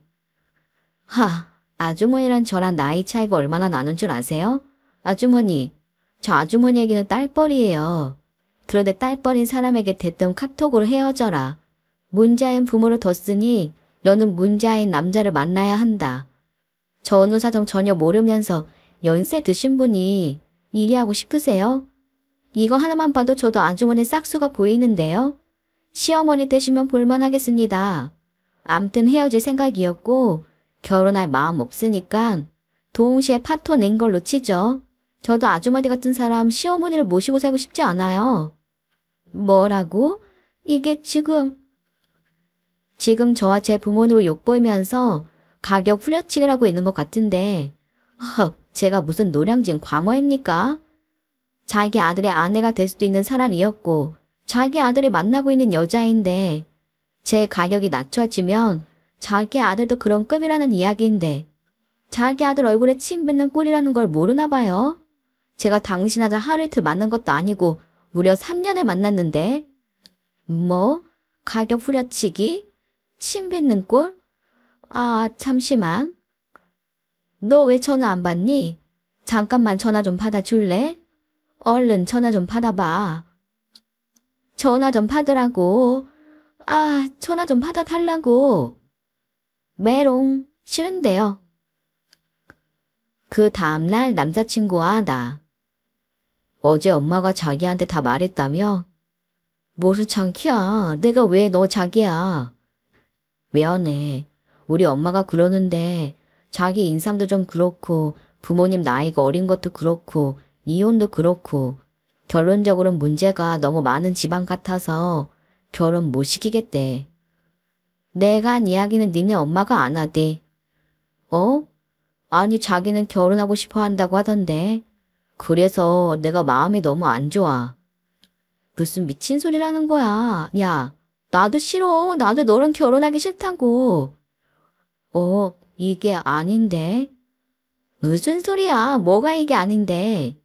아주머니랑 저랑 나이 차이가 얼마나 나는 줄 아세요? 아주머니, 저 아주머니에게는 딸뻘이에요. 그런데 딸뻘인 사람에게 대뜸 카톡으로 헤어져라. 문제아인 부모를 뒀으니 너는 문제아인 남자를 만나야 한다. 전후 사정 전혀 모르면서 연세 드신 분이 일이하고 싶으세요? 이거 하나만 봐도 저도 아주머니 싹수가 보이는데요. 시어머니 되시면 볼만하겠습니다. 암튼 헤어질 생각이었고 결혼할 마음 없으니까 동시에 파토 낸 걸로 치죠. 저도 아주머니 같은 사람 시어머니를 모시고 살고 싶지 않아요. 뭐라고? 이게 지금 저와 제 부모님을 욕보이면서 가격 후려치기라고 있는 것 같은데 제가 무슨 노량진 과모입니까? 자기 아들의 아내가 될 수도 있는 사람이었고 자기 아들이 만나고 있는 여자인데 제 가격이 낮춰지면 자기 아들도 그런 급이라는 이야기인데 자기 아들 얼굴에 침 뱉는 꼴이라는 걸 모르나 봐요. 제가 당신 아들 하루 이틀 만난 것도 아니고 무려 3년을 만났는데 뭐? 가격 후려치기? 침 뱉는 꼴? 아, 잠시만. 너 왜 전화 안 받니? 잠깐만 전화 좀 받아줄래? 얼른 전화 좀 받아봐. 전화 좀 받으라고. 아, 전화 좀 받아달라고. 메롱, 싫은데요. 그 다음날 남자친구와 나. 어제 엄마가 자기한테 다 말했다며? 무슨 창피야. 내가 왜 너 자기야. 미안해. 우리 엄마가 그러는데 자기 인상도 좀 그렇고 부모님 나이가 어린 것도 그렇고 이혼도 그렇고 결론적으로는 문제가 너무 많은 집안 같아서 결혼 못 시키겠대. 내가 한 이야기는 니네 엄마가 안 하대. 어? 아니 자기는 결혼하고 싶어 한다고 하던데. 그래서 내가 마음이 너무 안 좋아. 무슨 미친 소리라는 거야. 야, 나도 싫어. 나도 너랑 결혼하기 싫다고. 이게 아닌데. 무슨 소리야. 뭐가 이게 아닌데.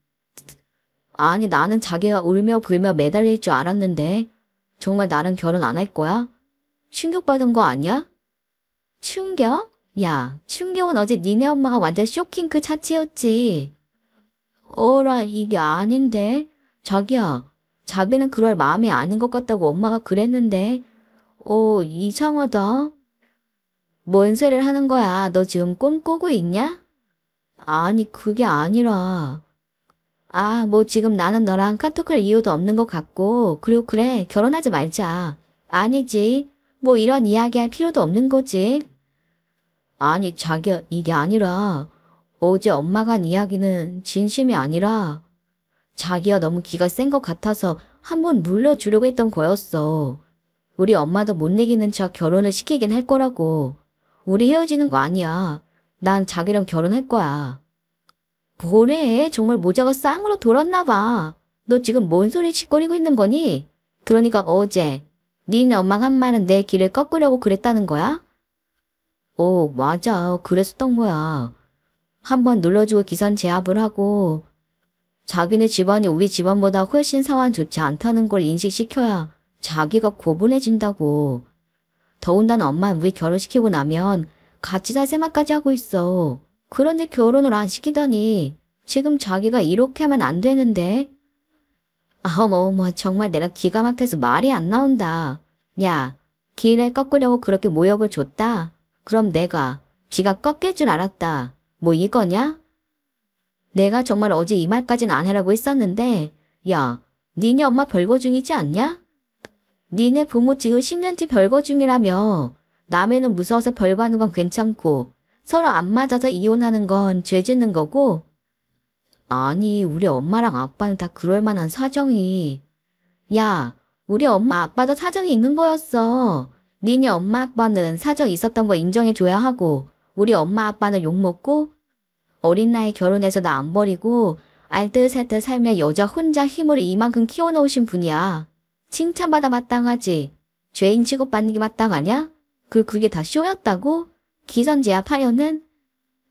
아니 나는 자기가 울며 불며 매달릴 줄 알았는데 정말 나랑 결혼 안 할 거야? 충격받은 거 아니야? 충격? 야, 충격은 어제 니네 엄마가 완전 쇼킹 그 자체였지. 어라, 이게 아닌데. 자기야, 자기는 그럴 마음이 아닌 것 같다고 엄마가 그랬는데. 이상하다. 뭔 소리를 하는 거야? 너 지금 꿈꾸고 있냐? 아니, 그게 아니라. 아, 뭐 지금 나는 너랑 카톡할 이유도 없는 것 같고, 그리고 그래, 결혼하지 말자. 아니지. 뭐 이런 이야기할 필요도 없는 거지. 아니, 자기야, 이게 아니라, 어제 엄마가 한 이야기는 진심이 아니라, 자기가 너무 기가 센 것 같아서 한번 물려주려고 했던 거였어. 우리 엄마도 못 내기는 척 결혼을 시키긴 할 거라고. 우리 헤어지는 거 아니야. 난 자기랑 결혼할 거야. 뭐래? 정말 모자가 쌍으로 돌았나 봐. 너 지금 뭔 소리 짓거리고 있는 거니? 그러니까 어제 니네 엄마가 한 말은 내 길을 꺾으려고 그랬다는 거야? 맞아. 그랬었던 거야. 한번 눌러주고 기선 제압을 하고 자기네 집안이 우리 집안보다 훨씬 상황 좋지 않다는 걸 인식시켜야 자기가 고분해진다고. 더군다나 엄마는 우리 결혼시키고 나면 같이 살 생각까지 하고 있어. 그런데 결혼을 안 시키다니 지금 자기가 이렇게 하면 안 되는데. 어머 정말 내가 기가 막혀서 말이 안 나온다. 야, 기를 꺾으려고 그렇게 모욕을 줬다. 그럼 내가 기가 꺾일 줄 알았다. 뭐 이거냐? 내가 정말 어제 이 말까진 안 하라고 했었는데 야, 니네 엄마 별거 중이지 않냐? 니네 부모 지금 10년째 별거 중이라며. 남애는 무서워서 별거 하는 건 괜찮고 서로 안 맞아서 이혼하는 건 죄 짓는 거고. 아니 우리 엄마랑 아빠는 다 그럴 만한 사정이. 야, 우리 엄마 아빠도 사정이 있는 거였어. 니네 엄마 아빠는 사정 있었던 거 인정해줘야 하고 우리 엄마 아빠는 욕먹고 어린 나이에 결혼해서 나 안 버리고 알뜰살뜰 살며 여자 혼자 힘으로 이만큼 키워놓으신 분이야. 칭찬받아 마땅하지. 죄인 취급받는 게 마땅하냐? 그게 다 쇼였다고? 기선제압하려는?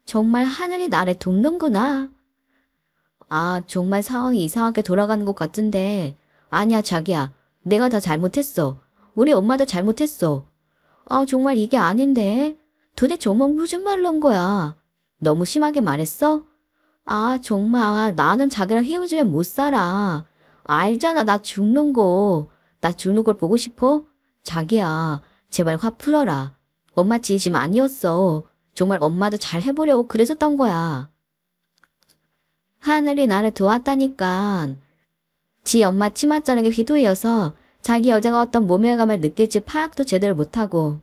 정말 하늘이 나를 돕는구나. 아, 정말 상황이 이상하게 돌아가는 것 같은데. 아니야, 자기야. 내가 다 잘못했어. 우리 엄마도 잘못했어. 아, 정말 이게 아닌데. 도대체 엄마 무슨 말로 한 거야? 너무 심하게 말했어? 아, 정말 나는 자기랑 헤어지면 못 살아. 알잖아, 나 죽는 거. 나 죽는 걸 보고 싶어? 자기야, 제발 화 풀어라. 엄마 진심 아니었어. 정말 엄마도 잘 해보려고 그랬었던 거야. 하늘이 나를 도왔다니까. 지 엄마 치맛자락에 휘두여서 자기 여자가 어떤 모멸감을 느낄지 파악도 제대로 못하고.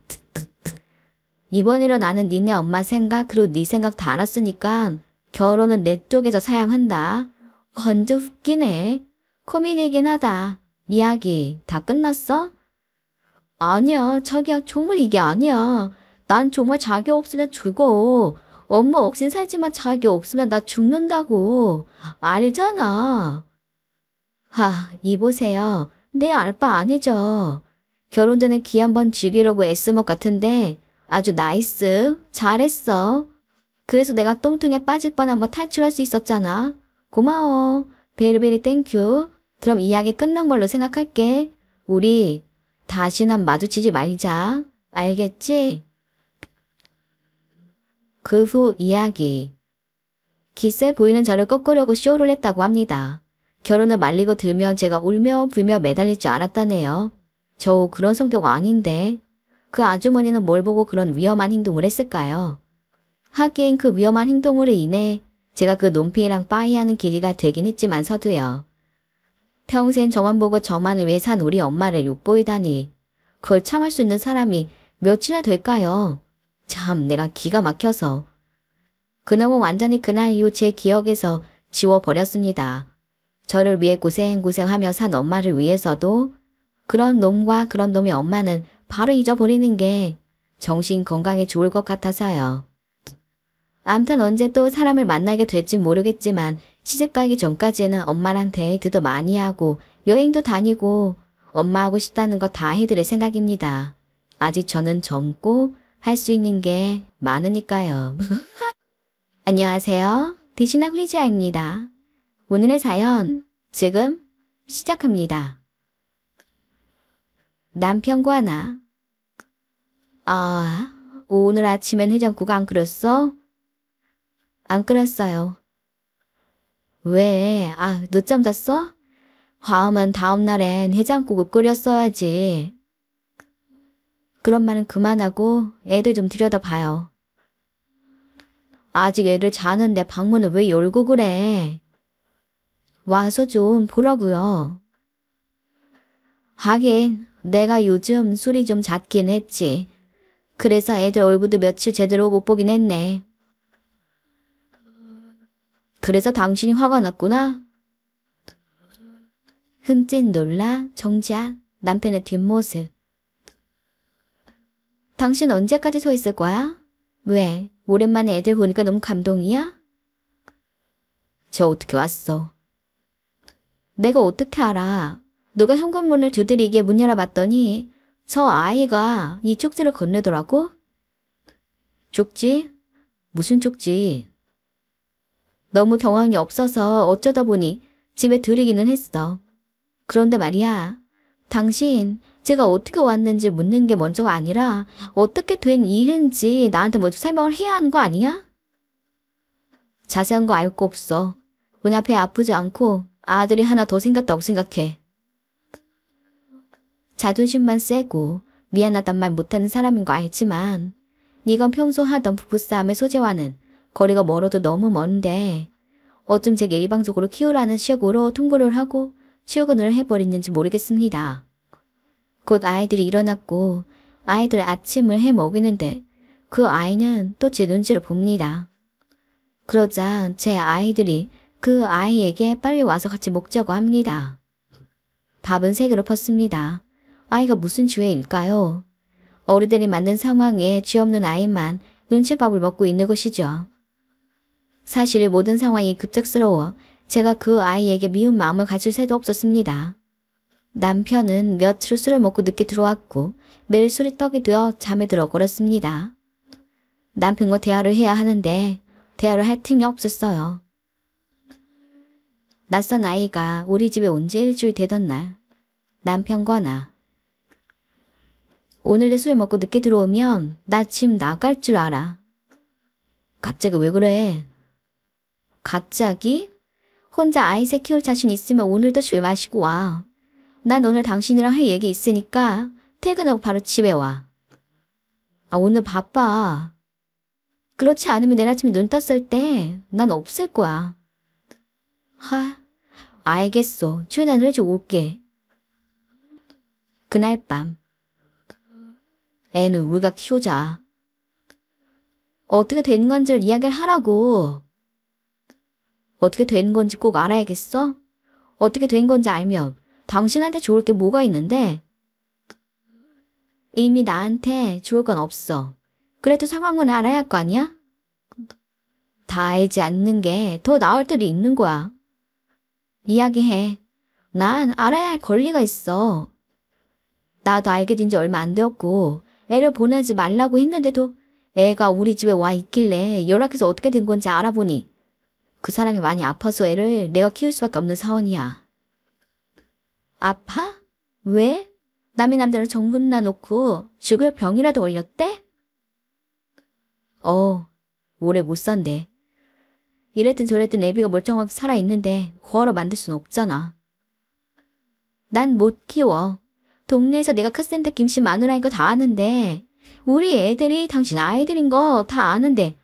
이번에로 나는 니네 엄마 생각 그리고 네 생각 다 알았으니까 결혼은 내 쪽에서 사양한다. 완전 웃기네. 코미디이긴 하다. 이야기 다 끝났어? 아니야, 자기야, 정말 이게 아니야. 난 정말 자기 없으면 죽어. 엄마 억신 살지만 자기 없으면 나 죽는다고. 알잖아. 이보세요. 내 알바 아니죠. 결혼 전에 기 한번 죽이려고 애쓴 것 같은데 아주 나이스. 잘했어. 그래서 내가 똥통에 빠질 뻔한 거 탈출할 수 있었잖아. 고마워. 베리베리 땡큐. 그럼 이야기 끝난 걸로 생각할게. 우리 다시는 마주치지 말자. 알겠지? 그 후 이야기. 기세 보이는 저를 꺾으려고 쇼를 했다고 합니다. 결혼을 말리고 들면 제가 울며 불며 매달릴 줄 알았다네요. 저 그런 성격 아닌데. 그 아주머니는 뭘 보고 그런 위험한 행동을 했을까요? 하긴 그 위험한 행동으로 인해 제가 그 논피이랑 빠이하는 계기가 되긴 했지만서도요. 평생 저만 보고 저만을 위해 산 우리 엄마를 욕보이다니. 그걸 참을 수 있는 사람이 몇이나 될까요? 참 내가 기가 막혀서. 그놈은 완전히 그날 이후 제 기억에서 지워버렸습니다. 저를 위해 고생하며 산 엄마를 위해서도 그런 놈과 그런 놈의 엄마는 바로 잊어버리는 게 정신 건강에 좋을 것 같아서요. 암튼 언제 또 사람을 만나게 될지 모르겠지만 시집 가기 전까지는 엄마랑 데이트도 많이 하고 여행도 다니고 엄마 하고 싶다는 거 다 해드릴 생각입니다. 아직 저는 젊고 할 수 있는 게 많으니까요. 안녕하세요. 디시나 후리지아입니다. 오늘의 사연 지금 시작합니다. 남편과 나. 오늘 아침엔 해장국 안 끓였어? 안 끓였어요. 왜? 늦잠 잤어? 화음은 다음날엔 해장국을 끓였어야지. 그런 말은 그만하고 애들 좀 들여다봐요. 아직 애들 자는데 방문을 왜 열고 그래? 와서 좀 보라고요. 하긴 내가 요즘 술이 좀 잦긴 했지. 그래서 애들 얼굴도 며칠 제대로 못 보긴 했네. 그래서 당신이 화가 났구나? 흠칫 놀라 정지한 남편의 뒷모습. 당신 언제까지 서 있을 거야? 왜? 오랜만에 애들 보니까 너무 감동이야? 저 어떻게 왔어? 내가 어떻게 알아? 너가 현관문을 두드리게 문 열어봤더니 저 아이가 이 쪽지를 건네더라고? 쪽지? 무슨 쪽지? 너무 경황이 없어서 어쩌다 보니 집에 들이기는 했어. 그런데 말이야. 당신 제가 어떻게 왔는지 묻는 게 먼저가 아니라 어떻게 된 일인지 나한테 먼저 설명을 해야 하는 거 아니야? 자세한 거 알 거 없어. 문 앞에 아프지 않고 아들이 하나 더 생겼다고 생각해. 자존심만 세고 미안하단 말 못하는 사람인 거 알지만 네가 평소 하던 부부싸움의 소재와는 거리가 멀어도 너무 먼데 어쩜 제게 일방적으로 키우라는 식으로 통보를 하고 출근을 해버리는지 모르겠습니다. 곧 아이들이 일어났고 아이들 아침을 해 먹이는데 그 아이는 또 제 눈치를 봅니다. 그러자 제 아이들이 그 아이에게 빨리 와서 같이 먹자고 합니다. 밥은 3개로 폈습니다. 아이가 무슨 죄일까요? 어른들이 만든 상황에 죄 없는 아이만 눈칫밥을 먹고 있는 것이죠. 사실 모든 상황이 급작스러워 제가 그 아이에게 미운 마음을 가질 새도 없었습니다. 남편은 며칠 술을 먹고 늦게 들어왔고 매일 술이 떡이 되어 잠에 들어 버렸습니다. 남편과 대화를 해야 하는데 대화를 할 틈이 없었어요. 낯선 아이가 우리 집에 온 지 일주일 되던 날 남편과 나. 오늘도 술 먹고 늦게 들어오면 나 집 나갈 줄 알아. 갑자기 왜 그래? 갑자기? 혼자 아이 새 키울 자신 있으면 오늘도 술 마시고 와. 난 오늘 당신이랑 할 얘기 있으니까 퇴근하고 바로 집에 와. 오늘 바빠. 그렇지 않으면 내일 아침에 눈 떴을 때 난 없을 거야. 알겠어. 출연을 해주고 올게. 그날 밤. 애는 우리가 키우자. 어떻게 된 건지를 이야기를 하라고. 어떻게 된 건지 꼭 알아야겠어? 어떻게 된 건지 알면 당신한테 좋을 게 뭐가 있는데? 이미 나한테 좋을 건 없어. 그래도 상황은 알아야 할 거 아니야? 다 알지 않는 게 더 나을 때도 있는 거야. 이야기해. 난 알아야 할 권리가 있어. 나도 알게 된 지 얼마 안 되었고 애를 보내지 말라고 했는데도 애가 우리 집에 와 있길래 연락해서 어떻게 된 건지 알아보니 그 사람이 많이 아파서 애를 내가 키울 수밖에 없는 상황이야. 아파? 왜? 남의 남자를 정분나 놓고 죽을 병이라도 걸렸대? 오래 못 산대. 이랬든 저랬든 애비가 멀쩡하게 살아있는데 구하러 만들 순 없잖아. 난 못 키워. 동네에서 내가 카센터 김씨 마누라인 거 다 아는데 우리 애들이 당신 아이들인 거 다 아는데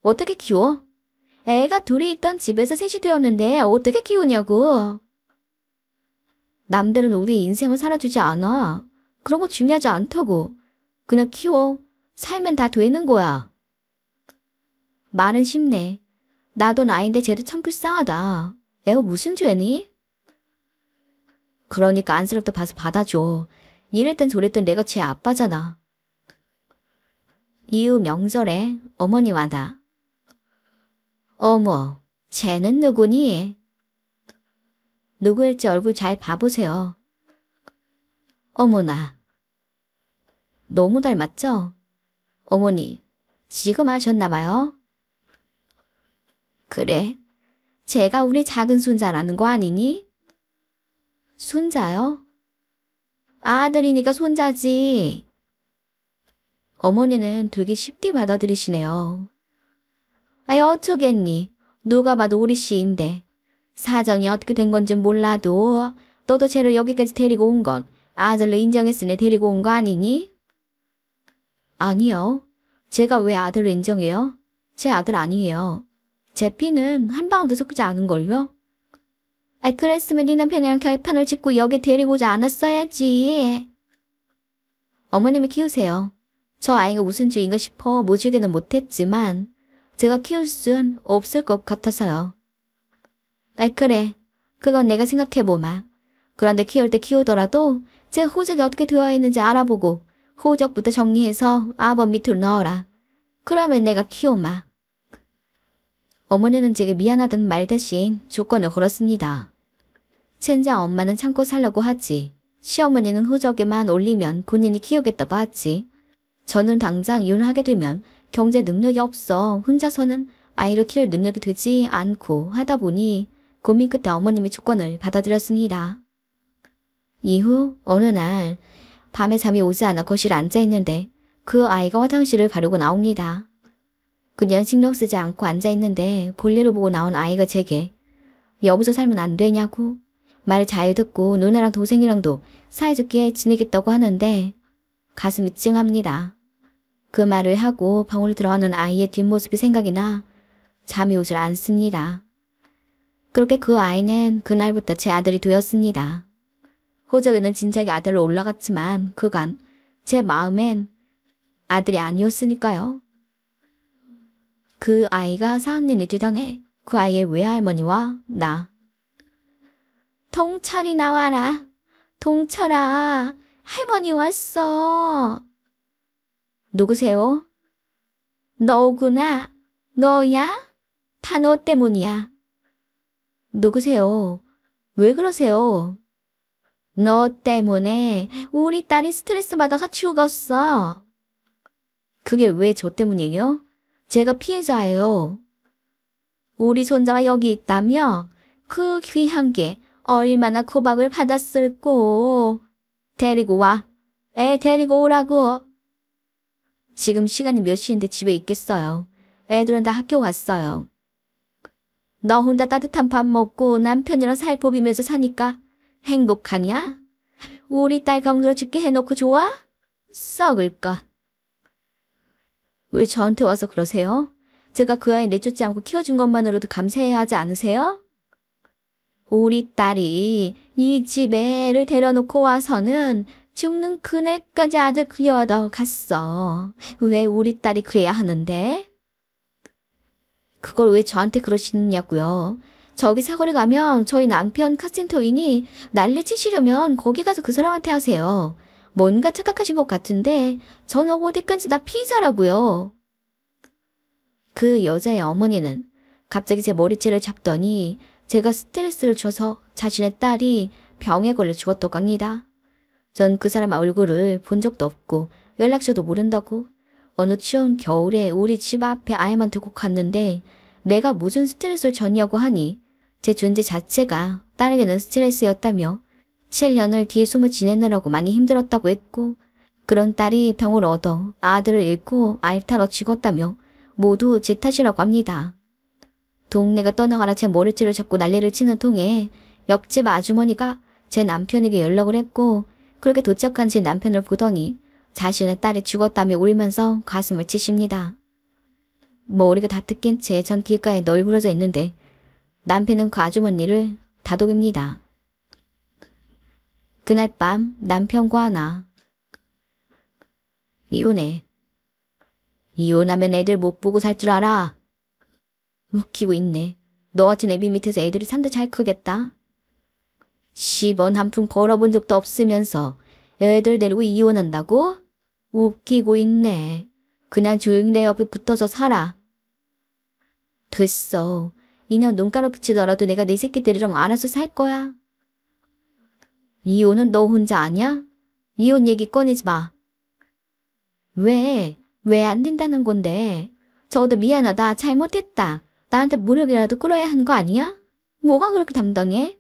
어떻게 키워? 애가 둘이 있던 집에서 셋이 되었는데 어떻게 키우냐고. 남들은 우리 인생을 살아주지 않아. 그런 거 중요하지 않다고. 그냥 키워. 살면 다 되는 거야. 말은 쉽네. 나도 나인데 쟤도 참 불쌍하다. 애가 무슨 죄니? 그러니까 안쓰럽다 봐서 받아줘. 이랬든 저랬든 내가 쟤 아빠잖아. 이후 명절에 어머니 와다. 어머, 쟤는 누구니? 누구일지 얼굴 잘 봐보세요. 어머나. 너무 닮았죠? 어머니, 지금 하셨나봐요. 그래, 제가 우리 작은 손자라는 거 아니니? 손자요? 아들이니까 손자지. 어머니는 되게 쉽게 받아들이시네요. 아이 어쩌겠니. 누가 봐도 우리 씨인데. 사정이 어떻게 된 건지 몰라도 너도 쟤를 여기까지 데리고 온 건 아들로 인정했으니 데리고 온 거 아니니? 아니요. 제가 왜 아들로 인정해요? 제 아들 아니에요. 제 피는 한 방울도 섞이지 않은걸요? 그랬으면 네 남편이랑 결판을 짓고 여기 데리고 오지 않았어야지. 어머님이 키우세요. 저 아이가 무슨 죄인가 싶어 모시게는 못했지만 제가 키울 순 없을 것 같아서요. 그래. 그건 내가 생각해보마. 그런데 키울 때 키우더라도 제 호적이 어떻게 되어 있는지 알아보고 호적부터 정리해서 아범 밑으로 넣어라. 그러면 내가 키워마. 어머니는 제게 미안하다는 말 대신 조건을 걸었습니다. 젠장 엄마는 참고 살려고 하지. 시어머니는 호적에만 올리면 본인이 키우겠다고 하지. 저는 당장 이혼하게 되면 경제 능력이 없어 혼자서는 아이를 키울 능력이 되지 않고 하다 보니 고민 끝에 어머님의 조건을 받아들였습니다. 이후 어느 날 밤에 잠이 오지 않아 거실에 앉아있는데 그 아이가 화장실을 가려고 나옵니다. 그냥 신경 쓰지 않고 앉아있는데 볼일을 보고 나온 아이가 제게 여기서 살면 안 되냐고 말을 잘 듣고 누나랑 동생이랑도 사이좋게 지내겠다고 하는데 가슴이 찡합니다. 그 말을 하고 방으로 들어가는 아이의 뒷모습이 생각이 나 잠이 오질 않습니다. 그렇게 그 아이는 그날부터 제 아들이 되었습니다. 호적에는 진작에 아들로 올라갔지만 그간 제 마음엔 아들이 아니었으니까요. 그 아이가 사은년이 되던 그 아이의 외할머니와 나. 동철이 나와라. 동철아, 할머니 왔어. 누구세요? 너구나. 너야? 다 너 때문이야. 누구세요? 왜 그러세요? 너 때문에 우리 딸이 스트레스 받아서 죽었어. 그게 왜 저 때문이에요? 제가 피해자예요. 우리 손자가 여기 있다며? 그 귀한 게 얼마나 고박을 받았을꼬. 데리고 와. 애 데리고 오라고. 지금 시간이 몇 시인데 집에 있겠어요. 애들은 다 학교 갔어요. 너 혼자 따뜻한 밥 먹고 남편이랑 살포비면서 사니까 행복하냐? 우리 딸 병들어 죽게 해놓고 좋아? 썩을 것. 왜 저한테 와서 그러세요? 제가 그 아이 내쫓지 않고 키워준 것만으로도 감사해야 하지 않으세요? 우리 딸이 이 집에 애를 데려놓고 와서는 죽는 그날까지 아들 그려다 갔어. 왜 우리 딸이 그래야 하는데? 그걸 왜 저한테 그러시느냐고요. 저기 사거리 가면 저희 남편 카센터인이 난리치시려면 거기 가서 그 사람한테 하세요. 뭔가 착각하신 것 같은데 저는 어디까지 다 피의자라고요. 그 여자의 어머니는 갑자기 제 머리채를 잡더니 제가 스트레스를 줘서 자신의 딸이 병에 걸려 죽었다고 합니다. 전 그 사람 얼굴을 본 적도 없고 연락처도 모른다고. 어느 추운 겨울에 우리 집 앞에 아이만 두고 갔는데 내가 무슨 스트레스를 줬냐고 하니 제 존재 자체가 딸에게는 스트레스였다며 7년을 뒤에 숨을 지내느라고 많이 힘들었다고 했고 그런 딸이 병을 얻어 아들을 잃고 알타로 죽었다며 모두 제 탓이라고 합니다. 동네가 떠나가라 제 머리채를 잡고 난리를 치는 통에 옆집 아주머니가 제 남편에게 연락을 했고 그렇게 도착한 제 남편을 보더니 자신의 딸이 죽었다며 울면서 가슴을 치십니다. 머리가 다 뜯긴 채 전 길가에 널브러져 있는데 남편은 그 아주머니를 다독입니다. 그날 밤 남편과 나 이혼해. 이혼하면 애들 못 보고 살 줄 알아. 웃기고 있네. 너 같은 애비 밑에서 애들이 산다 잘 크겠다. 10원 한 푼 벌어본 적도 없으면서 애들 데리고 이혼한다고? 웃기고 있네. 그냥 조용히 내 옆에 붙어서 살아. 됐어. 2년 눈가루 붙이더라도 내가 내 새끼들이랑 알아서 살 거야. 이혼은 너 혼자 아냐? 이혼 얘기 꺼내지 마. 왜? 왜 안 된다는 건데? 저도 미안하다. 잘못했다. 나한테 무릎이라도 꿇어야 하는 거 아니야? 뭐가 그렇게 담당해?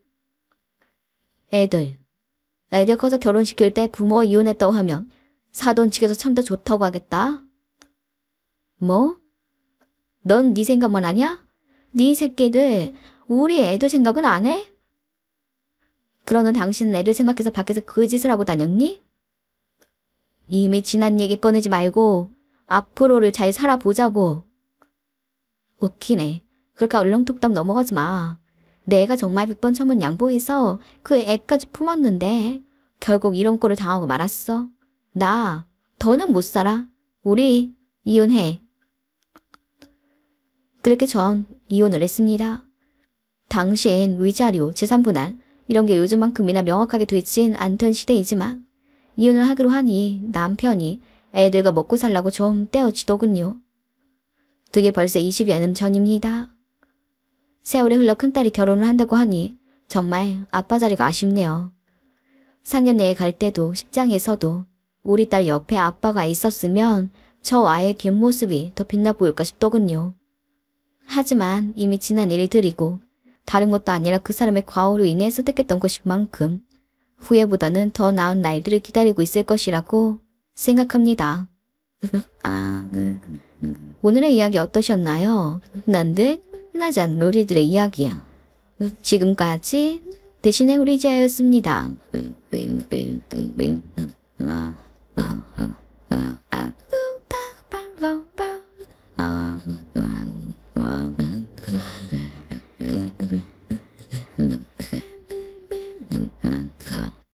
애들 커서 결혼시킬 때 부모가 이혼했다고 하면 사돈 측에서 참 더 좋다고 하겠다. 뭐? 넌 네 생각만 하냐? 네 새끼들 우리 애들 생각은 안 해? 그러는 당신은 애들 생각해서 밖에서 그 짓을 하고 다녔니? 이미 지난 얘기 꺼내지 말고 앞으로를 잘 살아보자고. 웃기네. 그렇게 얼렁뚱땅 넘어가지 마. 내가 정말 100번 천번 양보해서 그 애까지 품었는데 결국 이런 꼴을 당하고 말았어. 나 더는 못 살아. 우리 이혼해. 그렇게 전 이혼을 했습니다. 당시엔 위자료, 재산분할 이런 게 요즘만큼이나 명확하게 되진 않던 시대이지만 이혼을 하기로 하니 남편이 애들과 먹고 살라고 좀 떼어주더군요. 그게 벌써 20여 년 전입니다. 세월이 흘러 큰딸이 결혼을 한다고 하니 정말 아빠 자리가 아쉽네요. 상견례에 갈 때도 식장에서도 우리 딸 옆에 아빠가 있었으면 저 아이의 뒷모습이 더 빛나 보일까 싶더군요. 하지만 이미 지난 일들이고 다른 것도 아니라 그 사람의 과오로 인해 선택했던 것인 만큼 후회보다는 더 나은 날들을 기다리고 있을 것이라고 생각합니다. 오늘의 이야기 어떠셨나요? 난들 나잔 놀이들의 이야기야. 지금까지 대신에 우리 지아였습니다.